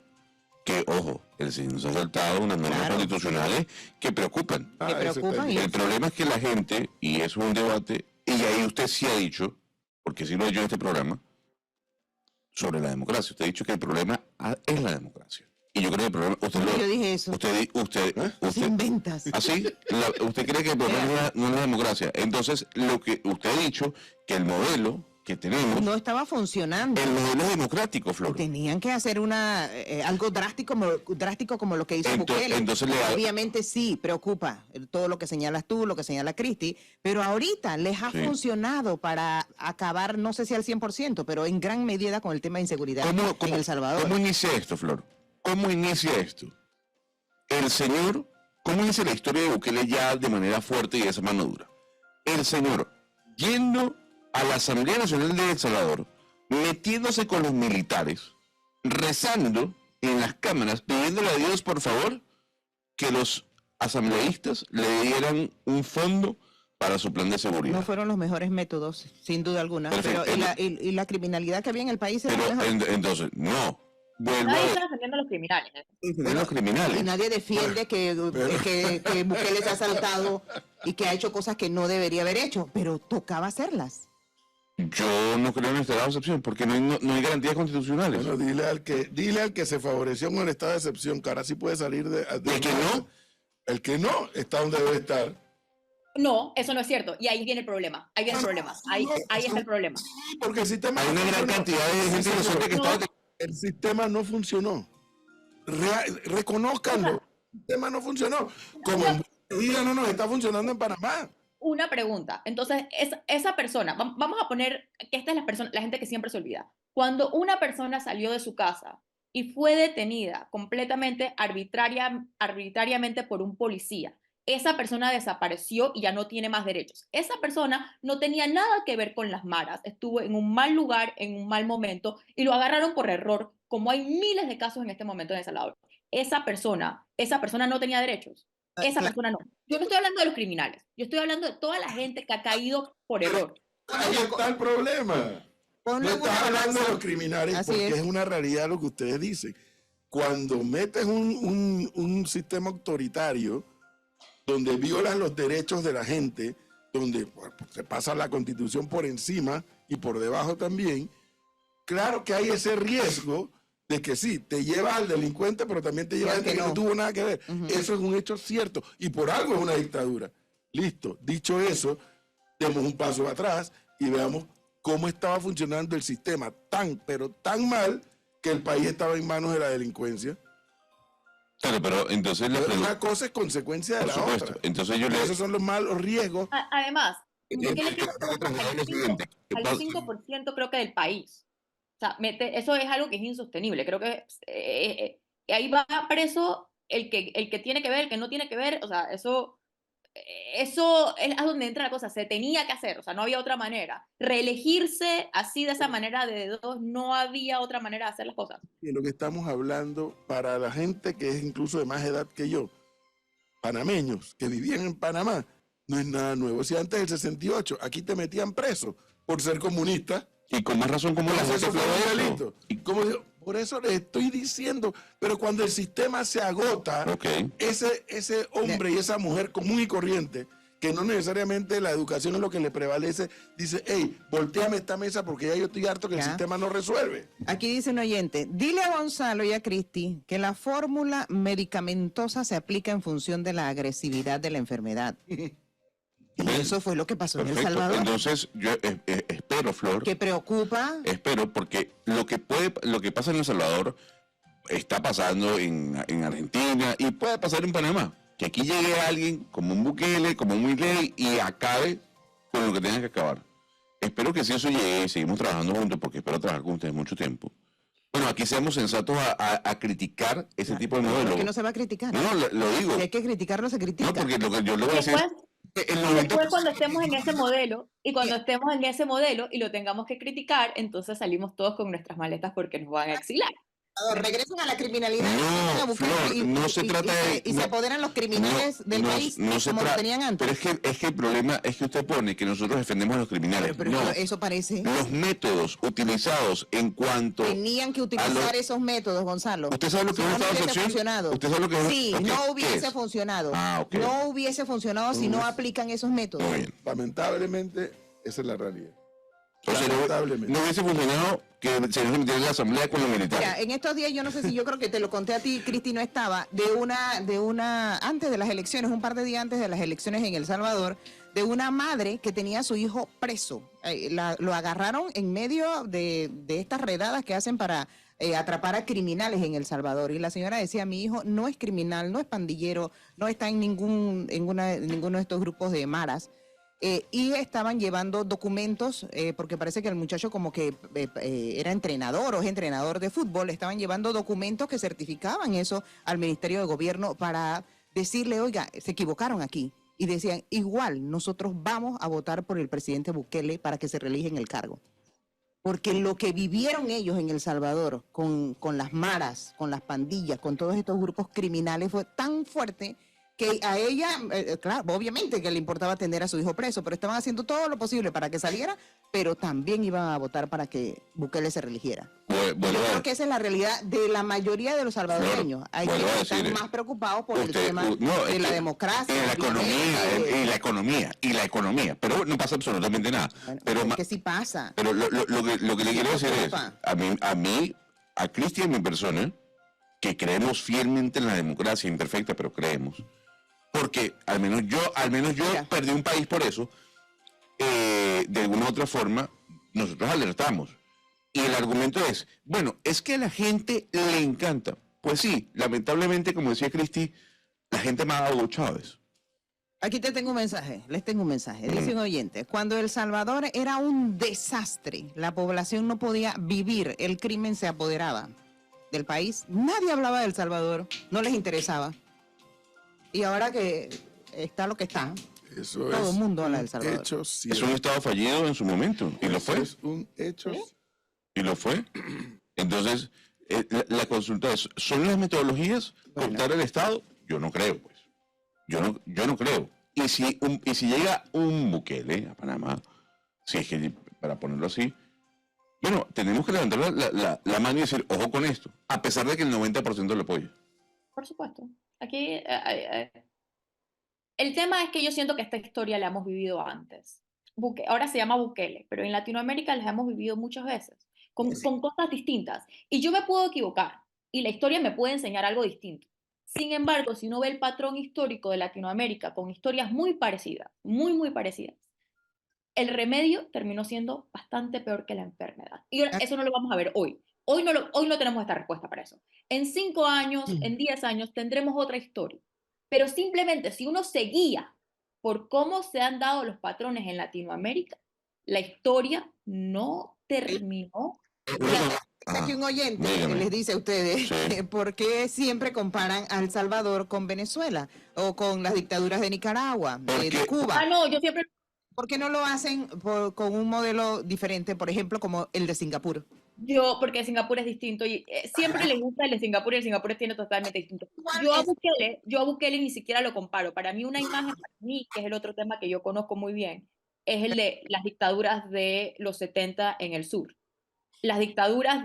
que, ojo, el señor se ha saltado unas normas constitucionales que preocupan. Que preocupan. El problema es que la gente, y es un debate, y ahí usted sí ha dicho, porque sí lo ha dicho en este programa, sobre la democracia. Usted ha dicho que el problema es la democracia. Y yo creo que el problema... Yo dije eso. Usted inventas. ¿Así? ¿Usted cree que el problema no es la democracia? Entonces, lo que usted ha dicho, que el modelo que tenemos... No estaba funcionando. El modelo democrático, Flor. Tenían que hacer algo drástico como lo que hizo Bukele. Entonces obviamente sí, preocupa todo lo que señalas tú, lo que señala Cristi, pero ahorita les ha funcionado para acabar, no sé si al 100%, pero en gran medida con el tema de inseguridad en El Salvador. ¿Cómo inicia esto, Flor? ¿Cómo inicia esto? El señor, ¿cómo inicia la historia de Bukele ya de manera fuerte y de esa mano dura? El señor yendo a la Asamblea Nacional de El Salvador, metiéndose con los militares, rezando en las cámaras, pidiéndole a Dios, por favor, que los asambleístas le dieran un fondo para su plan de seguridad. No fueron los mejores métodos, sin duda alguna, Perfecto. pero y la criminalidad que había en el país era Pero mejor. Entonces, no. Nadie está defendiendo a los criminales. De los criminales. Y nadie defiende que Bukele se ha saltado y que ha hecho cosas que no debería haber hecho, pero tocaba hacerlas. Yo no creo en el estado de excepción, porque no hay garantías constitucionales. Bueno, dile al que se favoreció con el estado de excepción, que ahora sí puede salir de ¿El que no? El que no está donde debe estar. No, eso no es cierto. Y ahí viene el problema. Ahí viene el problema. Ahí está el problema. Porque el sistema Hay una gran cantidad de gente inocente que está... El sistema no funcionó. Reconózcanlo. El tema no funcionó. Como en vida no nos está funcionando en Panamá. Una pregunta. Entonces, esa persona, vamos a poner que esta es la gente que siempre se olvida. Cuando una persona salió de su casa y fue detenida completamente arbitrariamente por un policía, esa persona desapareció y ya no tiene más derechos. Esa persona no tenía nada que ver con las maras, estuvo en un mal lugar, en un mal momento, y lo agarraron por error, como hay miles de casos en este momento en El Salvador. Esa persona no tenía derechos. Esa persona no. Yo no estoy hablando de los criminales, yo estoy hablando de toda la gente que ha caído por error. Ahí está el problema. No estás hablando de los criminales porque es una realidad lo que ustedes dicen. Cuando metes un sistema autoritario donde violan los derechos de la gente, donde se pasa la Constitución por encima y por debajo también, claro que hay ese riesgo de que sí, te lleva al delincuente, pero también te lleva al que no tuvo nada que ver. Eso es un hecho cierto y por algo es una dictadura. Listo, dicho eso, demos un paso atrás y veamos cómo estaba funcionando el sistema pero tan mal que el país estaba en manos de la delincuencia. Claro, pero entonces una cosa es consecuencia de la otra. Entonces esos son los malos riesgos. Además, Bukele tiene al 5% creo que del país. O sea, eso es algo que es insostenible. Creo que ahí va preso el que tiene que ver, el que no tiene que ver. O sea, eso es a donde entra la cosa. Se tenía que hacer, o sea, no había otra manera. Reelegirse así de esa manera de dos, no había otra manera de hacer las cosas. Y lo que estamos hablando para la gente que es incluso de más edad que yo, panameños que vivían en Panamá, no es nada nuevo. Si antes del 68 aquí te metían preso por ser comunista. Y con más razón, ¿cómo eso fue un delito? Por eso les estoy diciendo, pero cuando el sistema se agota, ese hombre y esa mujer común y corriente, que no necesariamente la educación es lo que le prevalece, dice, hey, volteame esta mesa porque ya yo estoy harto que el sistema no resuelve. Aquí dice un oyente, dile a Gonzalo y a Cristi que la fórmula medicamentosa se aplica en función de la agresividad de la enfermedad. Y eso fue lo que pasó en El Salvador. Entonces, yo espero, Flor. ¿Qué preocupa? Espero, porque lo que pasa en El Salvador está pasando en Argentina y puede pasar en Panamá. Que aquí llegue alguien como un Bukele, como un Milei y acabe con lo que tenga que acabar. Espero que si eso llegue y seguimos trabajando juntos, porque espero trabajar con ustedes mucho tiempo. Bueno, aquí seamos sensatos a criticar ese tipo de modelo. ¿Por qué no se va a criticar? No, lo digo. Si hay que criticarlo, se critica. No, porque lo que yo le voy a decir... Después cuando estemos en ese modelo y lo tengamos que criticar, entonces salimos todos con nuestras maletas porque nos van a exilar. Regresan a la criminalidad. No, Flor, no se trata de... Y se apoderan los criminales del país como lo tenían antes. Pero es que el problema es que usted pone que nosotros defendemos a los criminales. Pero no, eso parece... Los métodos utilizados en cuanto... Tenían que utilizar esos métodos, Gonzalo. ¿Usted sabe lo que es un estado de excepción? ¿Usted sabe lo que es? Sí, no hubiese funcionado. No hubiese funcionado si no aplican esos métodos. Muy bien. Lamentablemente, esa es la realidad. No hubiese funcionado que se metiera en la asamblea con los militares. Mira, en estos días, yo no sé si yo creo que te lo conté a ti, Cristi, no estaba, antes de las elecciones, un par de días antes de las elecciones en El Salvador, de una madre que tenía a su hijo preso. Lo agarraron en medio de estas redadas que hacen para atrapar a criminales en El Salvador. Y la señora decía, mi hijo no es criminal, no es pandillero, no está en ninguno de estos grupos de maras. Y estaban llevando documentos, porque parece que el muchacho como que era entrenador o es entrenador de fútbol, estaban llevando documentos que certificaban eso al Ministerio de Gobierno para decirle, oiga, se equivocaron aquí. Y decían, igual nosotros vamos a votar por el presidente Bukele para que se reelija en el cargo. Porque lo que vivieron ellos en El Salvador con las maras, con las pandillas, con todos estos grupos criminales fue tan fuerte que a ella, claro, obviamente que le importaba tener a su hijo preso, pero estaban haciendo todo lo posible para que saliera, pero también iban a votar para que Bukele se reeligiera. Yo creo que esa es la realidad de la mayoría de los salvadoreños. Hay que estar más preocupados por el tema de la democracia. Y la economía. Pero no pasa absolutamente nada. Bueno, pero es que sí pasa. Pero lo que le quiero decir es, a Cristi y a mi persona, que creemos fielmente en la democracia imperfecta, pero creemos, porque al menos yo perdí un país por eso, de alguna u otra forma, nosotros alertamos. Y el argumento es, bueno, es que a la gente le encanta. Pues sí, lamentablemente, como decía Cristi, la gente amaba a Hugo Chávez. Aquí te tengo un mensaje, les tengo un mensaje. Dice un oyente, cuando El Salvador era un desastre, la población no podía vivir, el crimen se apoderaba del país, nadie hablaba de El Salvador, no les interesaba. Y ahora que está lo que está, Eso todo es el mundo habla de El un Salvador. hecho Es un cierto. estado fallido en su momento, y lo Eso fue. es un hecho. Y lo fue. Entonces, la consulta es, ¿son las metodologías cooptar el Estado? Yo no creo, pues. Yo no creo. Y si llega un Bukele a Panamá, si es que, para ponerlo así, bueno, tenemos que levantar la mano y decir, ojo con esto, a pesar de que el 90% lo apoya. Por supuesto. Aquí el tema es que yo siento que esta historia la hemos vivido antes. Ahora se llama Bukele, pero en Latinoamérica las hemos vivido muchas veces, con cosas distintas. Y yo me puedo equivocar, y la historia me puede enseñar algo distinto. Sin embargo, si uno ve el patrón histórico de Latinoamérica con historias muy parecidas, muy, muy parecidas, el remedio terminó siendo bastante peor que la enfermedad. Y eso no lo vamos a ver hoy. Hoy no tenemos esta respuesta para eso. En 5 años, en 10 años, tendremos otra historia. Pero simplemente si uno se guía por cómo se han dado los patrones en Latinoamérica, la historia no terminó. Aquí un oyente dígame. les dice a ustedes, Sí. ¿por qué siempre comparan a El Salvador con Venezuela o con las dictaduras de Nicaragua, de Porque- Cuba? No, yo siempre... ¿Por qué no lo hacen con un modelo diferente, por ejemplo, como el de Singapur? Porque Singapur es distinto y siempre les gusta el de Singapur y el Singapur tiene totalmente distinto. Yo a Bukele ni siquiera lo comparo. Para mí una imagen, para mí, que es el otro tema que yo conozco muy bien, es el de las dictaduras de los 70 en el sur. Las dictaduras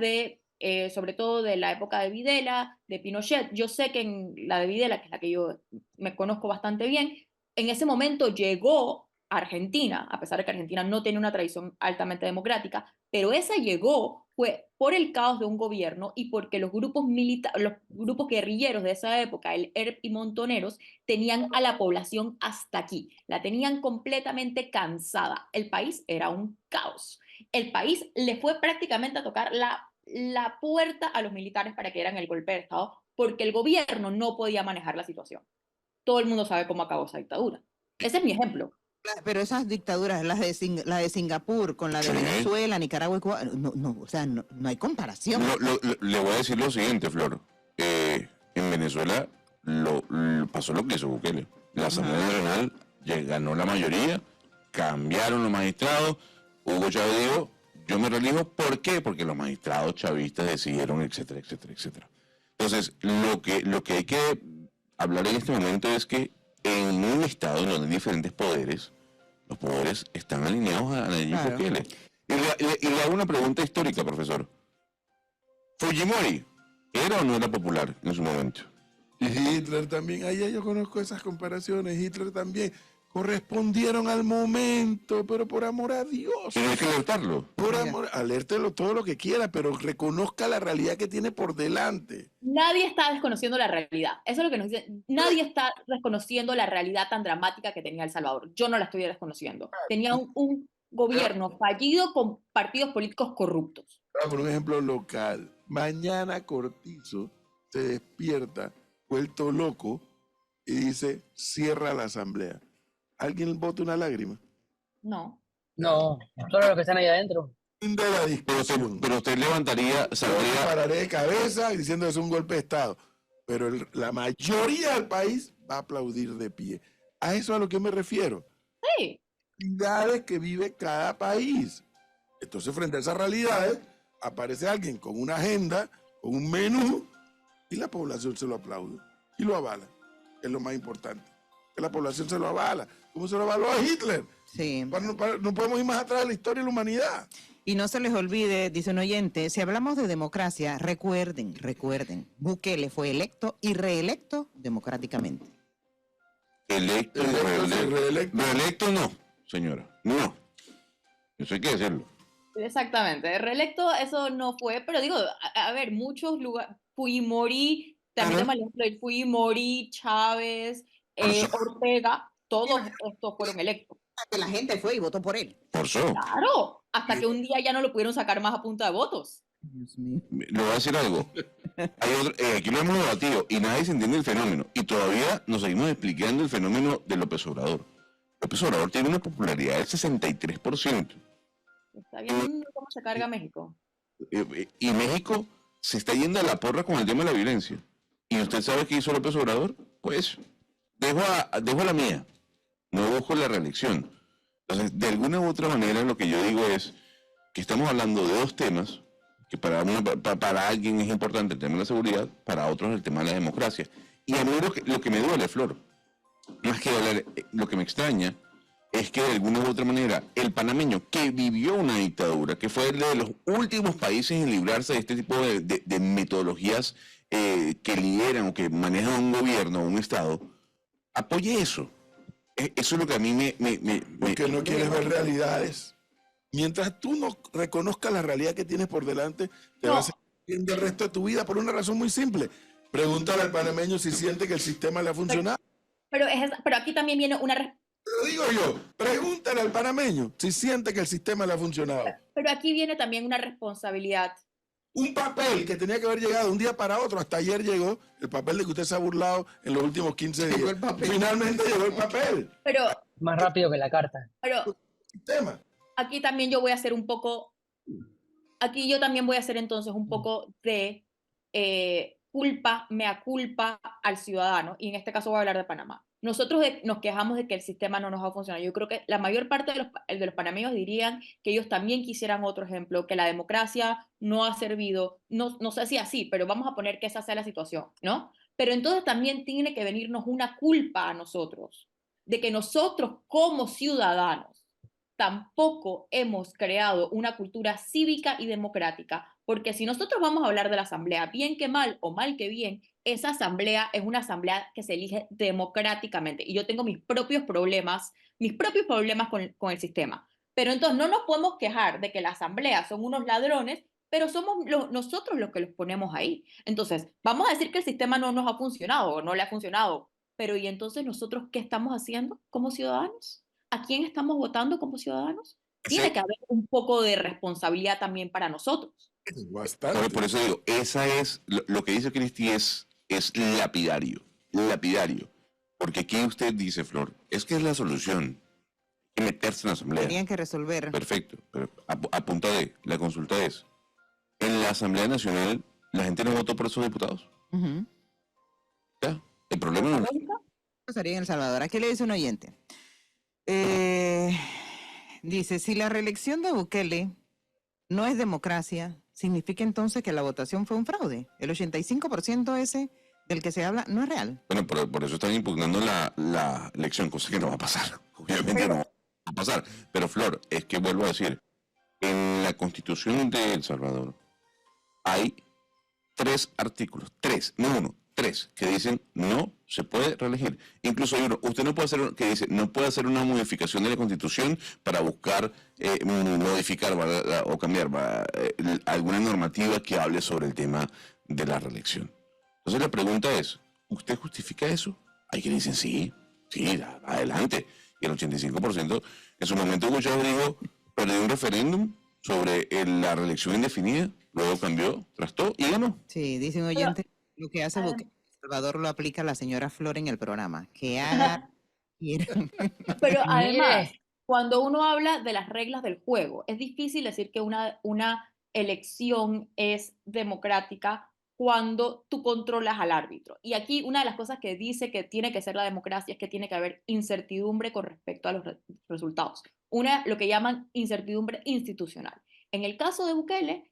sobre todo de la época de Videla, de Pinochet. Yo sé que en la de Videla, que es la que yo me conozco bastante bien, en ese momento llegó a Argentina, a pesar de que Argentina no tiene una tradición altamente democrática, pero esa llegó fue por el caos de un gobierno y porque los grupos guerrilleros de esa época, el ERP y Montoneros, tenían a la población hasta aquí, la tenían completamente cansada. El país era un caos. El país le fue prácticamente a tocar la puerta a los militares para que dieran el golpe de Estado, porque el gobierno no podía manejar la situación. Todo el mundo sabe cómo acabó esa dictadura. Ese es mi ejemplo. Pero esas dictaduras, la de Singapur con la de Sí. Venezuela, Nicaragua y Cuba, o sea, no hay comparación. Le voy a decir lo siguiente, Flor. En Venezuela pasó lo que hizo Bukele. La Asamblea Nacional ganó la mayoría, cambiaron los magistrados. Hugo Chávez dijo, yo me relijo. ¿Por qué? Porque los magistrados chavistas decidieron, etcétera, etcétera, etcétera. Entonces, lo que hay que hablar en este momento es que en un estado donde hay diferentes poderes, los poderes están alineados a Nayib Bukele. Y le hago una pregunta histórica, profesor. ¿Fujimori era o no era popular en su momento? Y Hitler también, ahí yo conozco esas comparaciones, Hitler también. Correspondieron al momento, pero por amor a Dios. Pero hay que alertarlo. Por amor, alértelo todo lo que quiera, pero reconozca la realidad que tiene por delante. Nadie está desconociendo la realidad. Eso es lo que nos dicen. Nadie está desconociendo la realidad tan dramática que tenía El Salvador. Yo no la estoy desconociendo. Tenía un gobierno fallido con partidos políticos corruptos. Por un ejemplo local, mañana Cortizo se despierta, vuelto loco, y dice, cierra la asamblea. ¿Alguien bota una lágrima? No. No, solo los que están ahí adentro. Fin de la discusión. Pero usted levantaría, Yo me saldría... pararé de cabeza diciendo que es un golpe de Estado. Pero la mayoría del país va a aplaudir de pie. A eso a lo que me refiero. Sí. Realidades que vive cada país. Entonces, frente a esas realidades, aparece alguien con una agenda, con un menú, y la población se lo aplaude y lo avala. Es lo más importante. Que la población se lo avala. ¿Cómo se lo avaló a Hitler? Sí. No podemos ir más atrás de la historia de la humanidad. Y no se les olvide, dice un oyente, si hablamos de democracia, recuerden, Bukele fue electo y reelecto democráticamente. Electo y reelecto. Reelecto no, señora. No. Eso hay que decirlo. Exactamente. Reelecto, eso no fue, pero digo, a ver, muchos lugares, Fujimori, también tenemos el ejemplo de Fujimori, Chávez, Ortega, todos estos fueron electos. Que la gente fue y votó por él. Por eso. Claro, hasta que un día ya no lo pudieron sacar más a punta de votos. Dios mío. Le voy a decir algo. Aquí lo hemos debatido y nadie se entiende el fenómeno. Y todavía nos seguimos explicando el fenómeno de López Obrador. López Obrador tiene una popularidad del 63%. Está viendo cómo se carga México. Y México se está yendo a la porra con el tema de la violencia. ¿Y usted sabe qué hizo López Obrador? Pues dejo a la mía. No busco la reelección. Entonces, de alguna u otra manera, lo que yo digo es que estamos hablando de dos temas que para alguien es importante el tema de la seguridad, para otros el tema de la democracia. Y a mí lo que me duele, Flor, más que hablar, lo que me extraña es que de alguna u otra manera el panameño que vivió una dictadura, que fue el de los últimos países en librarse de este tipo de metodologías que lideran o que manejan un gobierno o un Estado, apoye eso. Eso es lo que a mí Porque no quieres ver realidades. Mientras tú no reconozcas la realidad que tienes por delante, te vas a seguir viendo el resto de tu vida por una razón muy simple. Pregúntale al panameño si siente que el sistema le ha funcionado. Pero aquí también viene una Lo digo yo, pregúntale al panameño si siente que el sistema le ha funcionado. Pero aquí viene también una responsabilidad. Un papel que tenía que haber llegado un día para otro, hasta ayer llegó, el papel de que usted se ha burlado en los últimos 15 días. Finalmente llegó el papel. Pero Más rápido que la carta. Pero Sistema. aquí también yo voy a hacer un poco, aquí yo también voy a hacer entonces un poco de mea culpa al ciudadano, y en este caso voy a hablar de Panamá. Nosotros nos quejamos de que el sistema no nos va a funcionar. Yo creo que la mayor parte de los panameños dirían que ellos también quisieran otro ejemplo, que la democracia no ha servido, no sé si así, pero vamos a poner que esa sea la situación, ¿no? Pero entonces también tiene que venirnos una culpa a nosotros, de que nosotros como ciudadanos tampoco hemos creado una cultura cívica y democrática, porque si nosotros vamos a hablar de la asamblea, bien que mal o mal que bien, esa asamblea es una asamblea que se elige democráticamente, y yo tengo mis propios problemas con el sistema. Pero entonces no nos podemos quejar de que la asamblea son unos ladrones, pero somos nosotros los que los ponemos ahí. Entonces, vamos a decir que el sistema no nos ha funcionado o no le ha funcionado, pero ¿y entonces nosotros qué estamos haciendo como ciudadanos? ¿A quién estamos votando como ciudadanos? Tiene que haber un poco de responsabilidad también para nosotros. Bastante. Por eso digo, esa es, lo que dice Cristi es lapidario, porque aquí usted dice, Flor, es que es la solución, hay que meterse en la asamblea. Tenían que resolver. Perfecto, pero a punta de, la consulta es, en la Asamblea Nacional, la gente no votó por esos diputados. ¿Ya? El problema no es... Pasaría en El Salvador. Aquí le dice un oyente. Dice, si la reelección de Bukele no es democracia, significa entonces que la votación fue un fraude. El 85% ese del que se habla no es real. Bueno, por eso están impugnando la elección, cosa que no va a pasar. Obviamente no va a pasar. Pero, Flor, es que vuelvo a decir, en la Constitución de El Salvador hay 3 artículos, 3, no 1, 3, que dicen no se puede reelegir. Incluso hay uno, usted no puede hacer, que dice, no puede hacer una modificación de la Constitución para buscar modificar o cambiar alguna normativa que hable sobre el tema de la reelección. Entonces la pregunta es, ¿usted justifica eso? Hay quienes dicen sí, adelante. Y el 85%, en su momento Hugo Chávez dijo, perdió un referéndum sobre la reelección indefinida, luego cambió, trastó y ganó. Sí, dice un oyente, lo que hace Bukele en El Salvador lo aplica la señora Flor en el programa. Que haga... Pero además, cuando uno habla de las reglas del juego, es difícil decir que una elección es democrática cuando tú controlas al árbitro. Y aquí una de las cosas que dice que tiene que ser la democracia es que tiene que haber incertidumbre con respecto a los resultados. Lo que llaman incertidumbre institucional. En el caso de Bukele,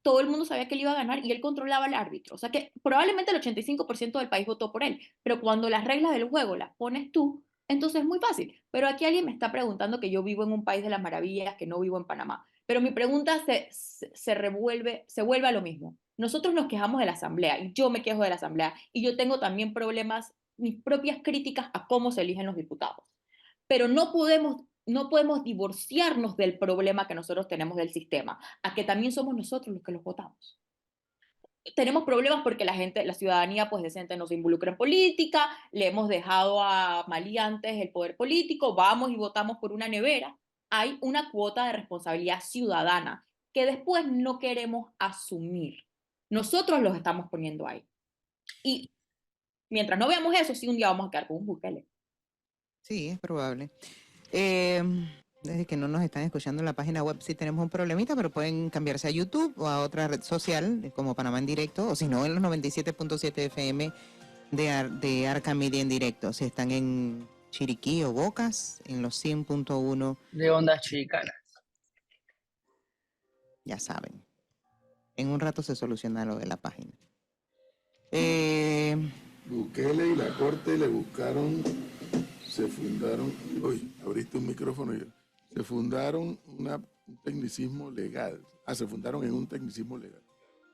todo el mundo sabía que él iba a ganar y él controlaba al árbitro. O sea que probablemente el 85% del país votó por él. Pero cuando las reglas del juego las pones tú, entonces es muy fácil. Pero aquí alguien me está preguntando que yo vivo en un país de las maravillas, que no vivo en Panamá. Pero mi pregunta se vuelve a lo mismo. Nosotros nos quejamos de la asamblea, y yo me quejo de la asamblea, y yo tengo también problemas, mis propias críticas a cómo se eligen los diputados. Pero no podemos divorciarnos del problema que nosotros tenemos del sistema, a que también somos nosotros los que los votamos. Tenemos problemas porque la ciudadanía pues decente no se involucra en política, le hemos dejado a maleantes el poder político, vamos y votamos por una nevera. Hay una cuota de responsabilidad ciudadana que después no queremos asumir. Nosotros los estamos poniendo ahí. Y mientras no veamos eso, sí un día vamos a quedar con un Bukele. Sí, es probable. Desde que no nos están escuchando en la página web sí tenemos un problemita, pero pueden cambiarse a YouTube o a otra red social como Panamá en Directo, o si no en los 97.7 FM de Arca Media en directo. Si están en Chiriquí o Bocas, en los 100.1, De ondas chicanas. ya saben. En un rato se soluciona lo de la página. Bukele y la corte le buscaron, se fundaron, uy, abriste un micrófono y se fundaron un tecnicismo legal. Se fundaron en un tecnicismo legal.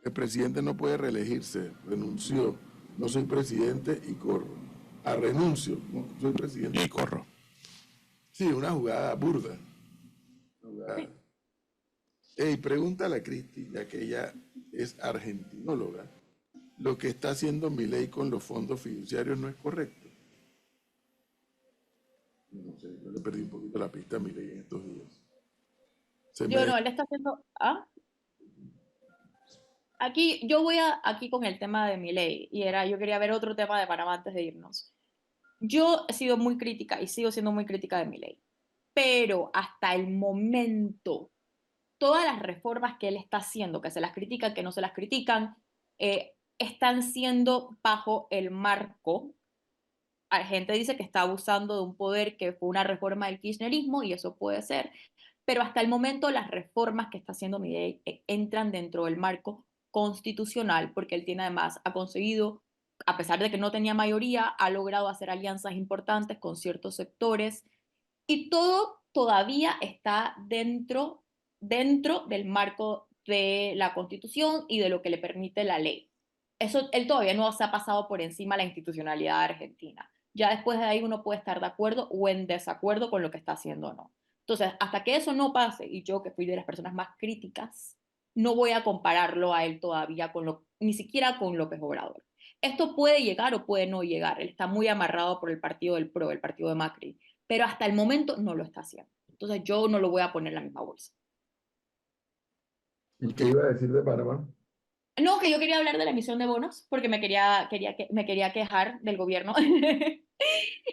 El presidente no puede reelegirse, renunció. No soy presidente y corro. Renuncio, no soy presidente Y corro. Sí, una jugada burda. Una jugada. Ey, pregúntale a Cristi, ya que ella es argentinóloga, lo que está haciendo Milei con los fondos fiduciarios no es correcto. No sé, yo le perdí un poquito la pista a Milei en estos días. Él está haciendo... Aquí, aquí con el tema de Milei, yo quería ver otro tema de Panamá antes de irnos. Yo he sido muy crítica y sigo siendo muy crítica de Milei, pero hasta el momento, todas las reformas que él está haciendo, que se las critican, que no se las critican, están siendo bajo el marco. La gente dice que está abusando de un poder que fue una reforma del kirchnerismo y eso puede ser, pero hasta el momento las reformas que está haciendo Milei entran dentro del marco constitucional porque él tiene además, ha conseguido, a pesar de que no tenía mayoría, ha logrado hacer alianzas importantes con ciertos sectores y todo todavía está dentro del marco de la Constitución y de lo que le permite la ley. Eso, él todavía no se ha pasado por encima de la institucionalidad argentina. Ya después de ahí uno puede estar de acuerdo o en desacuerdo con lo que está haciendo o no. Entonces, hasta que eso no pase, y yo que fui de las personas más críticas, no voy a compararlo a él todavía ni siquiera con López Obrador. Esto puede llegar o puede no llegar. Él está muy amarrado por el partido del PRO, el partido de Macri, pero hasta el momento no lo está haciendo. Entonces yo no lo voy a poner en la misma bolsa. ¿Y qué iba a decir de Panamá? No, que yo quería hablar de la emisión de bonos porque me quería quejar del gobierno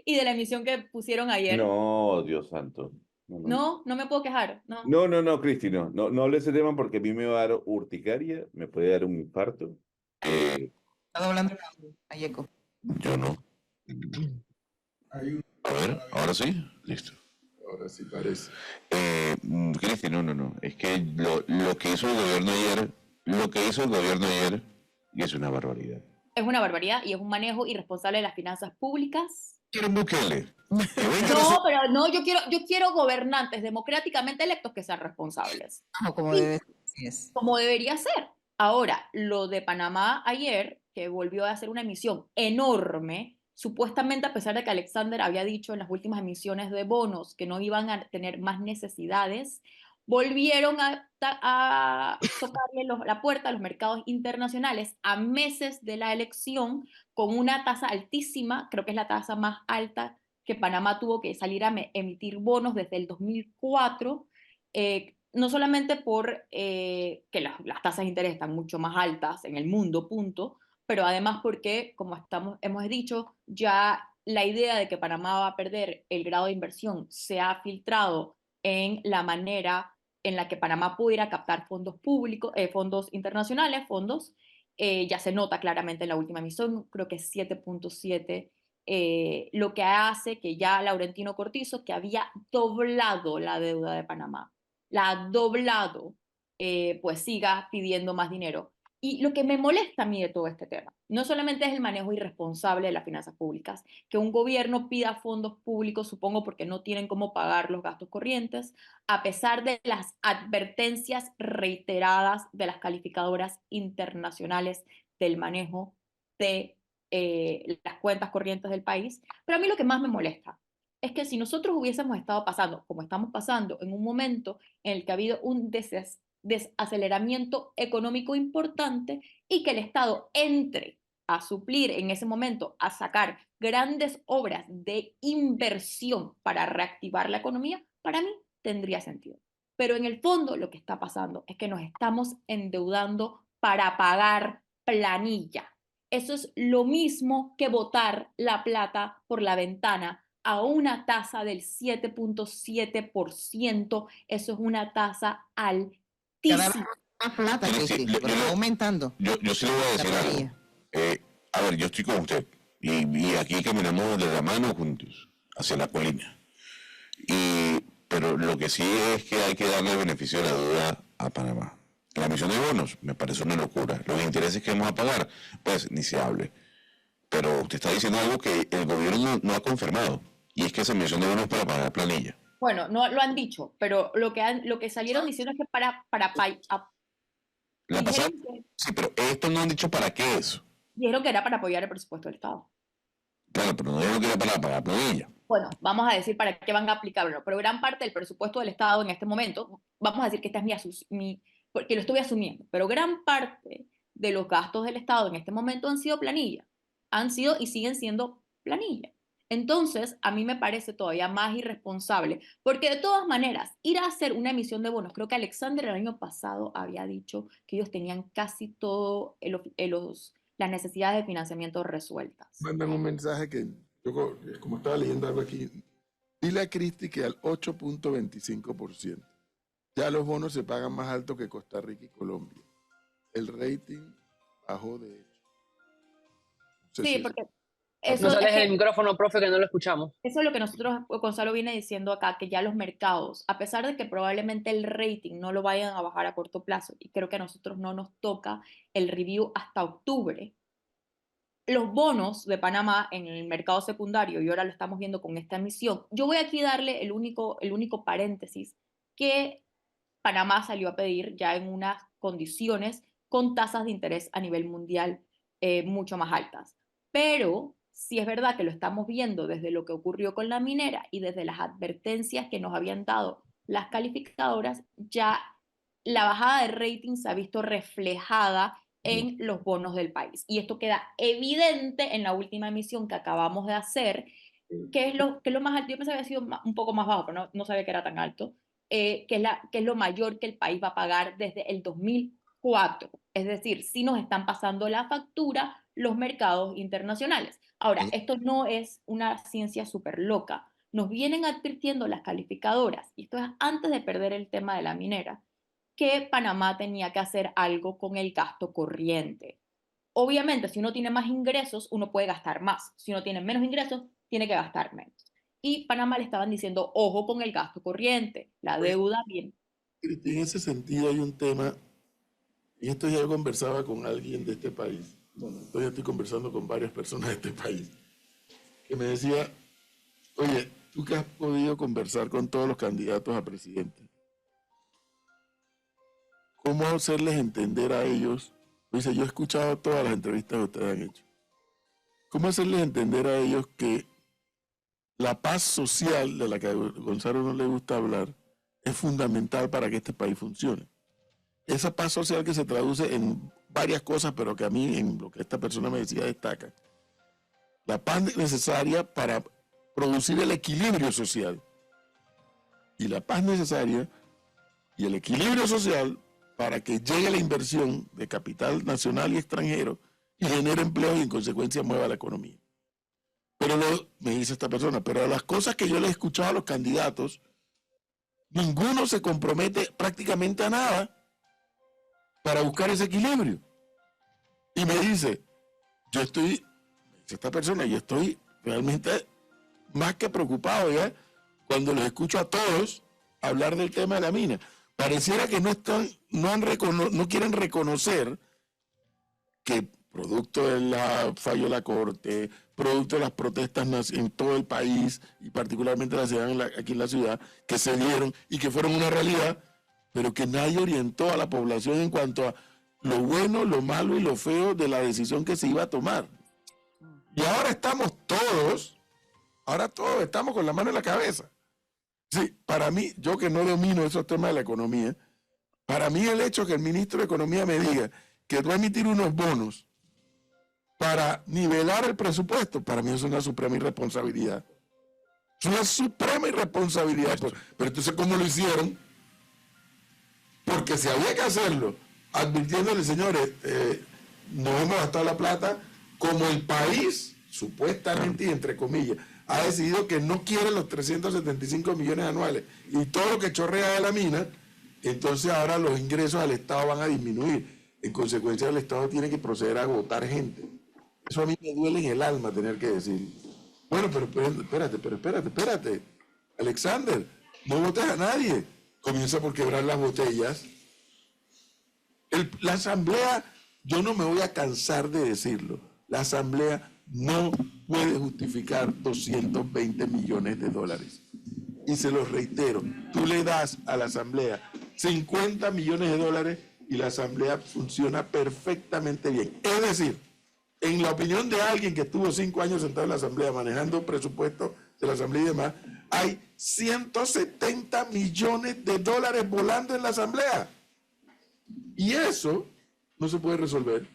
y de la emisión que pusieron ayer. No, Dios santo. No me puedo quejar. No. No, Cristi, no hable de ese tema porque a mí me va a dar urticaria, me puede dar un infarto. Está doblando a Yeco. Yo no. A ver, ahora sí, listo. Ahora sí parece. Cristi, no. Es que lo que hizo el gobierno ayer, es una barbaridad. Es una barbaridad y es un manejo irresponsable de las finanzas públicas. ¿Quieren Bukele? No, pero no, yo quiero gobernantes democráticamente electos que sean responsables. Como debe ser. Como debería ser. Ahora, lo de Panamá ayer, que volvió a hacer una emisión enorme, supuestamente a pesar de que Alexander había dicho en las últimas emisiones de bonos que no iban a tener más necesidades, volvieron a tocarle la puerta a los mercados internacionales a meses de la elección con una tasa altísima, creo que es la tasa más alta que Panamá tuvo que salir a emitir bonos desde el 2004, no solamente por que las tasas de interés están mucho más altas en el mundo, punto, pero además porque, como hemos dicho, ya la idea de que Panamá va a perder el grado de inversión se ha filtrado en la manera en la que Panamá pudiera captar fondos públicos, fondos internacionales, ya se nota claramente en la última emisión, creo que es 7.7, lo que hace que ya Laurentino Cortizo, que había doblado la deuda de Panamá, la ha doblado, pues siga pidiendo más dinero. Y lo que me molesta a mí de todo este tema, no solamente es el manejo irresponsable de las finanzas públicas, que un gobierno pida fondos públicos, supongo porque no tienen cómo pagar los gastos corrientes, a pesar de las advertencias reiteradas de las calificadoras internacionales del manejo de las cuentas corrientes del país. Pero a mí lo que más me molesta es que si nosotros hubiésemos estado pasando, como estamos pasando, en un momento en el que ha habido un desaceleramiento económico importante y que el Estado entre a suplir en ese momento, a sacar grandes obras de inversión para reactivar la economía, para mí tendría sentido. Pero en el fondo lo que está pasando es que nos estamos endeudando para pagar planilla. Eso es lo mismo que botar la plata por la ventana a una tasa del 7.7%. Eso es una tasa Cada vez altísima. más plata, Pero sí, Cristi, yo- porque yo- va aumentando. Yo sí le voy a decir La algo. planilla. A ver, yo estoy con usted. Y aquí caminamos de la mano juntos hacia la colina. Pero lo que sí es que hay que darle beneficio de la duda a Panamá. La emisión de bonos me parece una locura. Los intereses que vamos a pagar, pues ni se hable. Pero usted está diciendo algo que el gobierno no ha confirmado. Y es que esa emisión de bonos es para pagar planilla. Bueno, no lo han dicho, pero lo que salieron diciendo es que La pasada, dijeron que, sí, pero esto no han dicho para qué es. dijeron que era para apoyar el presupuesto del Estado. Claro, pero no dijeron que era para pagar planilla. Bueno, vamos a decir para qué van a aplicarlo, pero gran parte del presupuesto del Estado en este momento, vamos a decir que esta es porque lo estoy asumiendo, pero gran parte de los gastos del Estado en este momento han sido planilla, han sido y siguen siendo planilla. Entonces, a mí me parece todavía más irresponsable, porque de todas maneras, ir a hacer una emisión de bonos, creo que Alexander el año pasado había dicho que ellos tenían casi todo las necesidades de financiamiento resueltas. Mandan un mensaje que yo, como estaba leyendo algo aquí, dile a Cristi que al 8.25%. Ya los bonos se pagan más alto que Costa Rica y Colombia. El rating bajó de hecho. No sé Sí, si- porque No eso sales es que- el micrófono, profe, que no lo escuchamos. eso es lo que nosotros, Gonzalo viene diciendo acá, que ya los mercados, a pesar de que probablemente el rating no lo vayan a bajar a corto plazo, y creo que a nosotros no nos toca el review hasta octubre, los bonos de Panamá en el mercado secundario, y ahora lo estamos viendo con esta emisión, yo voy aquí a darle el único paréntesis, que Panamá salió a pedir ya en unas condiciones con tasas de interés a nivel mundial mucho más altas. Pero sí es verdad que lo estamos viendo desde lo que ocurrió con la minera y desde las advertencias que nos habían dado las calificadoras, ya la bajada de rating se ha visto reflejada en los bonos del país. Y esto queda evidente en la última emisión que acabamos de hacer, que es lo más alto. Yo pensaba que había sido un poco más bajo, pero no sabía que era tan alto. Que es lo mayor que el país va a pagar desde el 2004. Es decir, si nos están pasando la factura los mercados internacionales. Ahora, esto no es una ciencia súper loca. Nos vienen advirtiendo las calificadoras, y esto es antes de perder el tema de la minera, que Panamá tenía que hacer algo con el gasto corriente. Obviamente, si uno tiene más ingresos, uno puede gastar más. Si uno tiene menos ingresos, tiene que gastar menos. Y Panamá le estaban diciendo, ojo con el gasto corriente, la deuda bien. Cristi, en ese sentido hay un tema, y esto ya yo conversaba con alguien de este país, bueno, todavía estoy conversando con varias personas de este país, que me decía, oye, tú que has podido conversar con todos los candidatos a presidente, ¿cómo hacerles entender a ellos? Dice, yo he escuchado todas las entrevistas que ustedes han hecho. ¿Cómo hacerles entender a ellos que la paz social, de la que a Gonzalo no le gusta hablar, es fundamental para que este país funcione? Esa paz social que se traduce en varias cosas, pero que a mí, en lo que esta persona me decía, destaca. La paz necesaria para producir el equilibrio social. Y la paz necesaria y el equilibrio social para que llegue la inversión de capital nacional y extranjero y genere empleo y en consecuencia mueva la economía. Pero me dice esta persona, pero las cosas que yo le he escuchado a los candidatos, ninguno se compromete prácticamente a nada para buscar ese equilibrio. Y me dice, me dice esta persona, yo estoy realmente más que preocupado ya cuando los escucho a todos hablar del tema de la mina. Pareciera que no quieren reconocer que producto del fallo de la Corte, producto de las protestas en todo el país y particularmente aquí en la ciudad, que se dieron y que fueron una realidad, pero que nadie orientó a la población en cuanto a lo bueno, lo malo y lo feo de la decisión que se iba a tomar. Y ahora todos estamos con la mano en la cabeza. Sí, para mí, yo que no domino esos temas de la economía, para mí el hecho que el ministro de Economía me diga que va a emitir unos bonos para nivelar el presupuesto, para mí es una suprema irresponsabilidad. Es una suprema irresponsabilidad. Pero entonces, ¿cómo lo hicieron? Porque si había que hacerlo advirtiéndole, señores, nos hemos gastado la plata como el país, supuestamente y entre comillas, ha decidido que no quiere los 375 millones anuales y todo lo que chorrea de la mina, entonces ahora los ingresos al Estado van a disminuir. En consecuencia, el Estado tiene que proceder a votar gente. Eso a mí me duele en el alma tener que decir. Bueno, pero espérate. Alexander, no votes a nadie. Comienza por quebrar las botellas. La Asamblea, yo no me voy a cansar de decirlo, la Asamblea no puede justificar 220 millones de dólares. Y se los reitero, tú le das a la Asamblea 50 millones de dólares y la Asamblea funciona perfectamente bien. Es decir, en la opinión de alguien que estuvo 5 años sentado en la Asamblea manejando presupuesto de la Asamblea y demás, hay 170 millones de dólares volando en la Asamblea. Y eso no se puede resolver.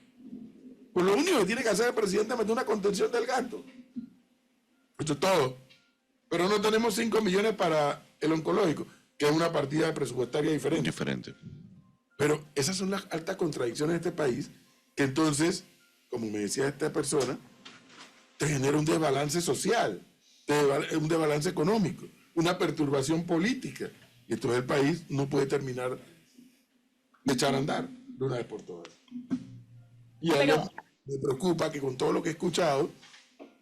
Pues lo único que tiene que hacer el presidente es meter una contención del gasto. Eso es todo. Pero no tenemos 5 millones para el oncológico, que es una partida presupuestaria diferente. Pero esas son las altas contradicciones de este país, que entonces, como me decía esta persona, te genera un desbalance social, un desbalance económico, una perturbación política. Y entonces el país no puede terminar de echar a andar de una vez por todas. Y a mí me preocupa que con todo lo que he escuchado,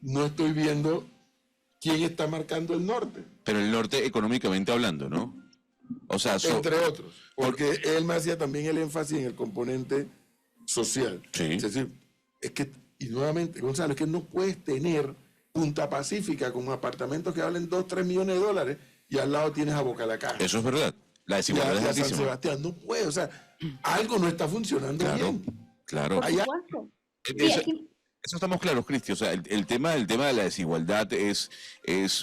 no estoy viendo quién está marcando el norte. Pero el norte económicamente hablando, ¿no? O sea, entre otros. Porque él me hacía también el énfasis en el componente social. Sí. Es decir, es que, y nuevamente, Gonzalo, es que no puedes tener Punta Pacífica con apartamentos que valen 2-3 millones de dólares y al lado tienes a Bocalacá. Eso es verdad. La desigualdad es San altísima. Sebastián, no puede, o sea, algo no está funcionando bien. Claro. Por supuesto. Eso estamos claros, Cristi. O sea, el tema de la desigualdad es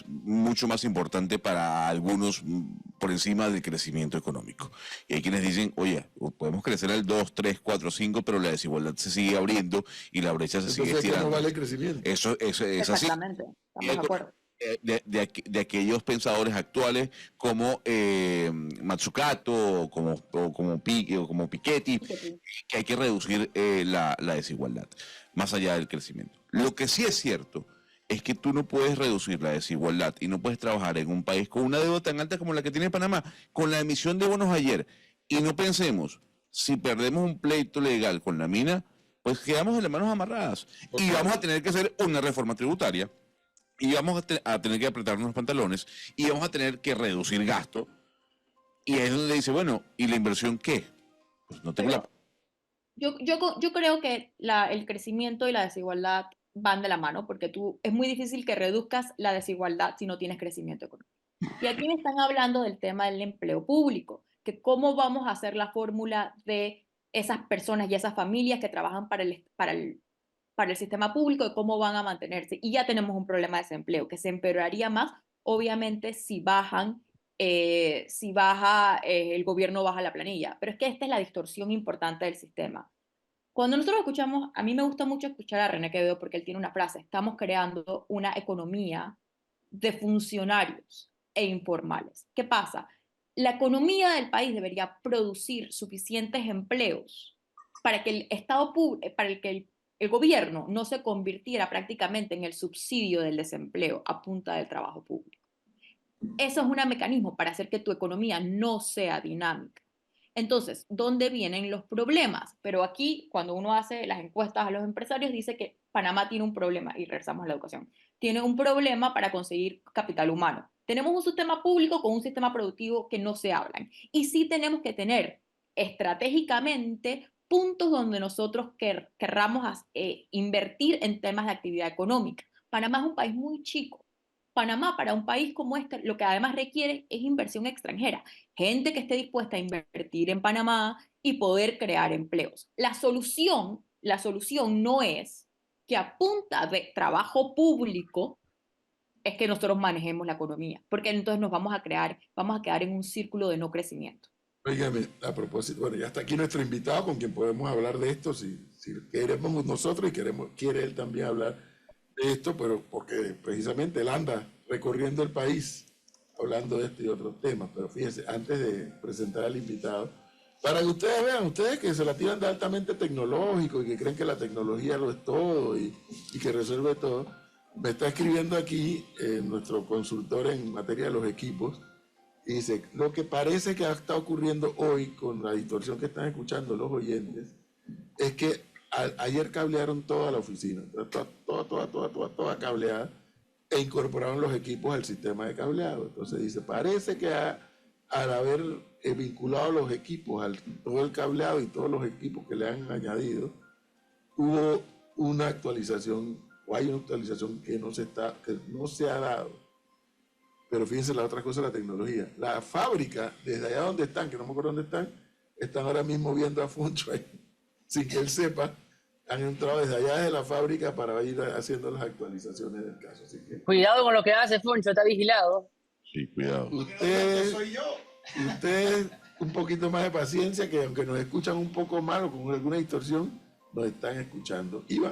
mucho más importante para algunos por encima del crecimiento económico. Y hay quienes dicen, oye, podemos crecer al 2, 3, 4, 5, pero la desigualdad se sigue abriendo y la brecha se sigue estirando. No vale el crecimiento. Eso es así. Exactamente, estamos de acuerdo. De aquellos pensadores actuales como Mazzucato, como Piketty, que hay que reducir la desigualdad, más allá del crecimiento. Lo que sí es cierto es que tú no puedes reducir la desigualdad y no puedes trabajar en un país con una deuda tan alta como la que tiene Panamá, con la emisión de bonos ayer. Y no pensemos, si perdemos un pleito legal con la mina, pues quedamos de las manos amarradas. Y vamos a tener que hacer una reforma tributaria. Y vamos a tener que apretarnos los pantalones y vamos a tener que reducir gasto. Y ahí es donde dice, bueno, ¿y la inversión qué? Pues no tengo la... Yo creo que el crecimiento y la desigualdad van de la mano, porque es muy difícil que reduzcas la desigualdad si no tienes crecimiento económico. Y aquí me están hablando del tema del empleo público, que cómo vamos a hacer la fórmula de esas personas y esas familias que trabajan para el sistema público, de cómo van a mantenerse. Y ya tenemos un problema de desempleo, que se empeoraría más, obviamente, si el gobierno baja la planilla. Pero es que esta es la distorsión importante del sistema. Cuando nosotros escuchamos, a mí me gusta mucho escuchar a René Quevedo porque él tiene una frase: estamos creando una economía de funcionarios e informales. ¿Qué pasa? La economía del país debería producir suficientes empleos para que el Estado público, para que el gobierno no se convirtiera prácticamente en el subsidio del desempleo a punta del trabajo público. Eso es un mecanismo para hacer que tu economía no sea dinámica. Entonces, ¿dónde vienen los problemas? Pero aquí, cuando uno hace las encuestas a los empresarios, dice que Panamá tiene un problema, y regresamos a la educación, tiene un problema para conseguir capital humano. Tenemos un sistema público con un sistema productivo que no se hablan. Y sí tenemos que tener estratégicamente puntos donde nosotros querramos invertir en temas de actividad económica. Panamá es un país muy chico. Panamá, para un país como este, lo que además requiere es inversión extranjera. Gente que esté dispuesta a invertir en Panamá y poder crear empleos. La solución no es que a punta de trabajo público es que nosotros manejemos la economía, porque entonces vamos a quedar en un círculo de no crecimiento. Óigame, a propósito, bueno, ya está aquí nuestro invitado con quien podemos hablar de esto, si queremos nosotros y quiere él también hablar de esto, pero porque precisamente él anda recorriendo el país hablando de este y otros temas. Pero fíjese, antes de presentar al invitado, Para que ustedes vean, ustedes que se la tiran de altamente tecnológico y que creen que la tecnología lo es todo y que resuelve todo, me está escribiendo aquí nuestro consultor en materia de los equipos y dice, lo que parece que está ocurriendo hoy con la distorsión que están escuchando los oyentes es que ayer cablearon toda la oficina, toda cableada, e incorporaron los equipos al sistema de cableado. Entonces dice, parece que al haber vinculado los equipos, todo el cableado y todos los equipos que le han añadido, hubo una actualización, o hay una actualización que no se ha dado. Pero fíjense la otra cosa de la tecnología. La fábrica, desde allá donde están, que no me acuerdo dónde están ahora mismo viendo a Funcho ahí, sin que él sepa, han entrado desde allá de la fábrica para ir haciendo las actualizaciones del caso. Así que, Cuidado con lo que hace Foncho, está vigilado. Sí, cuidado. ustedes un poquito más de paciencia, que aunque nos escuchan un poco mal o con alguna distorsión, nos están escuchando. Iván.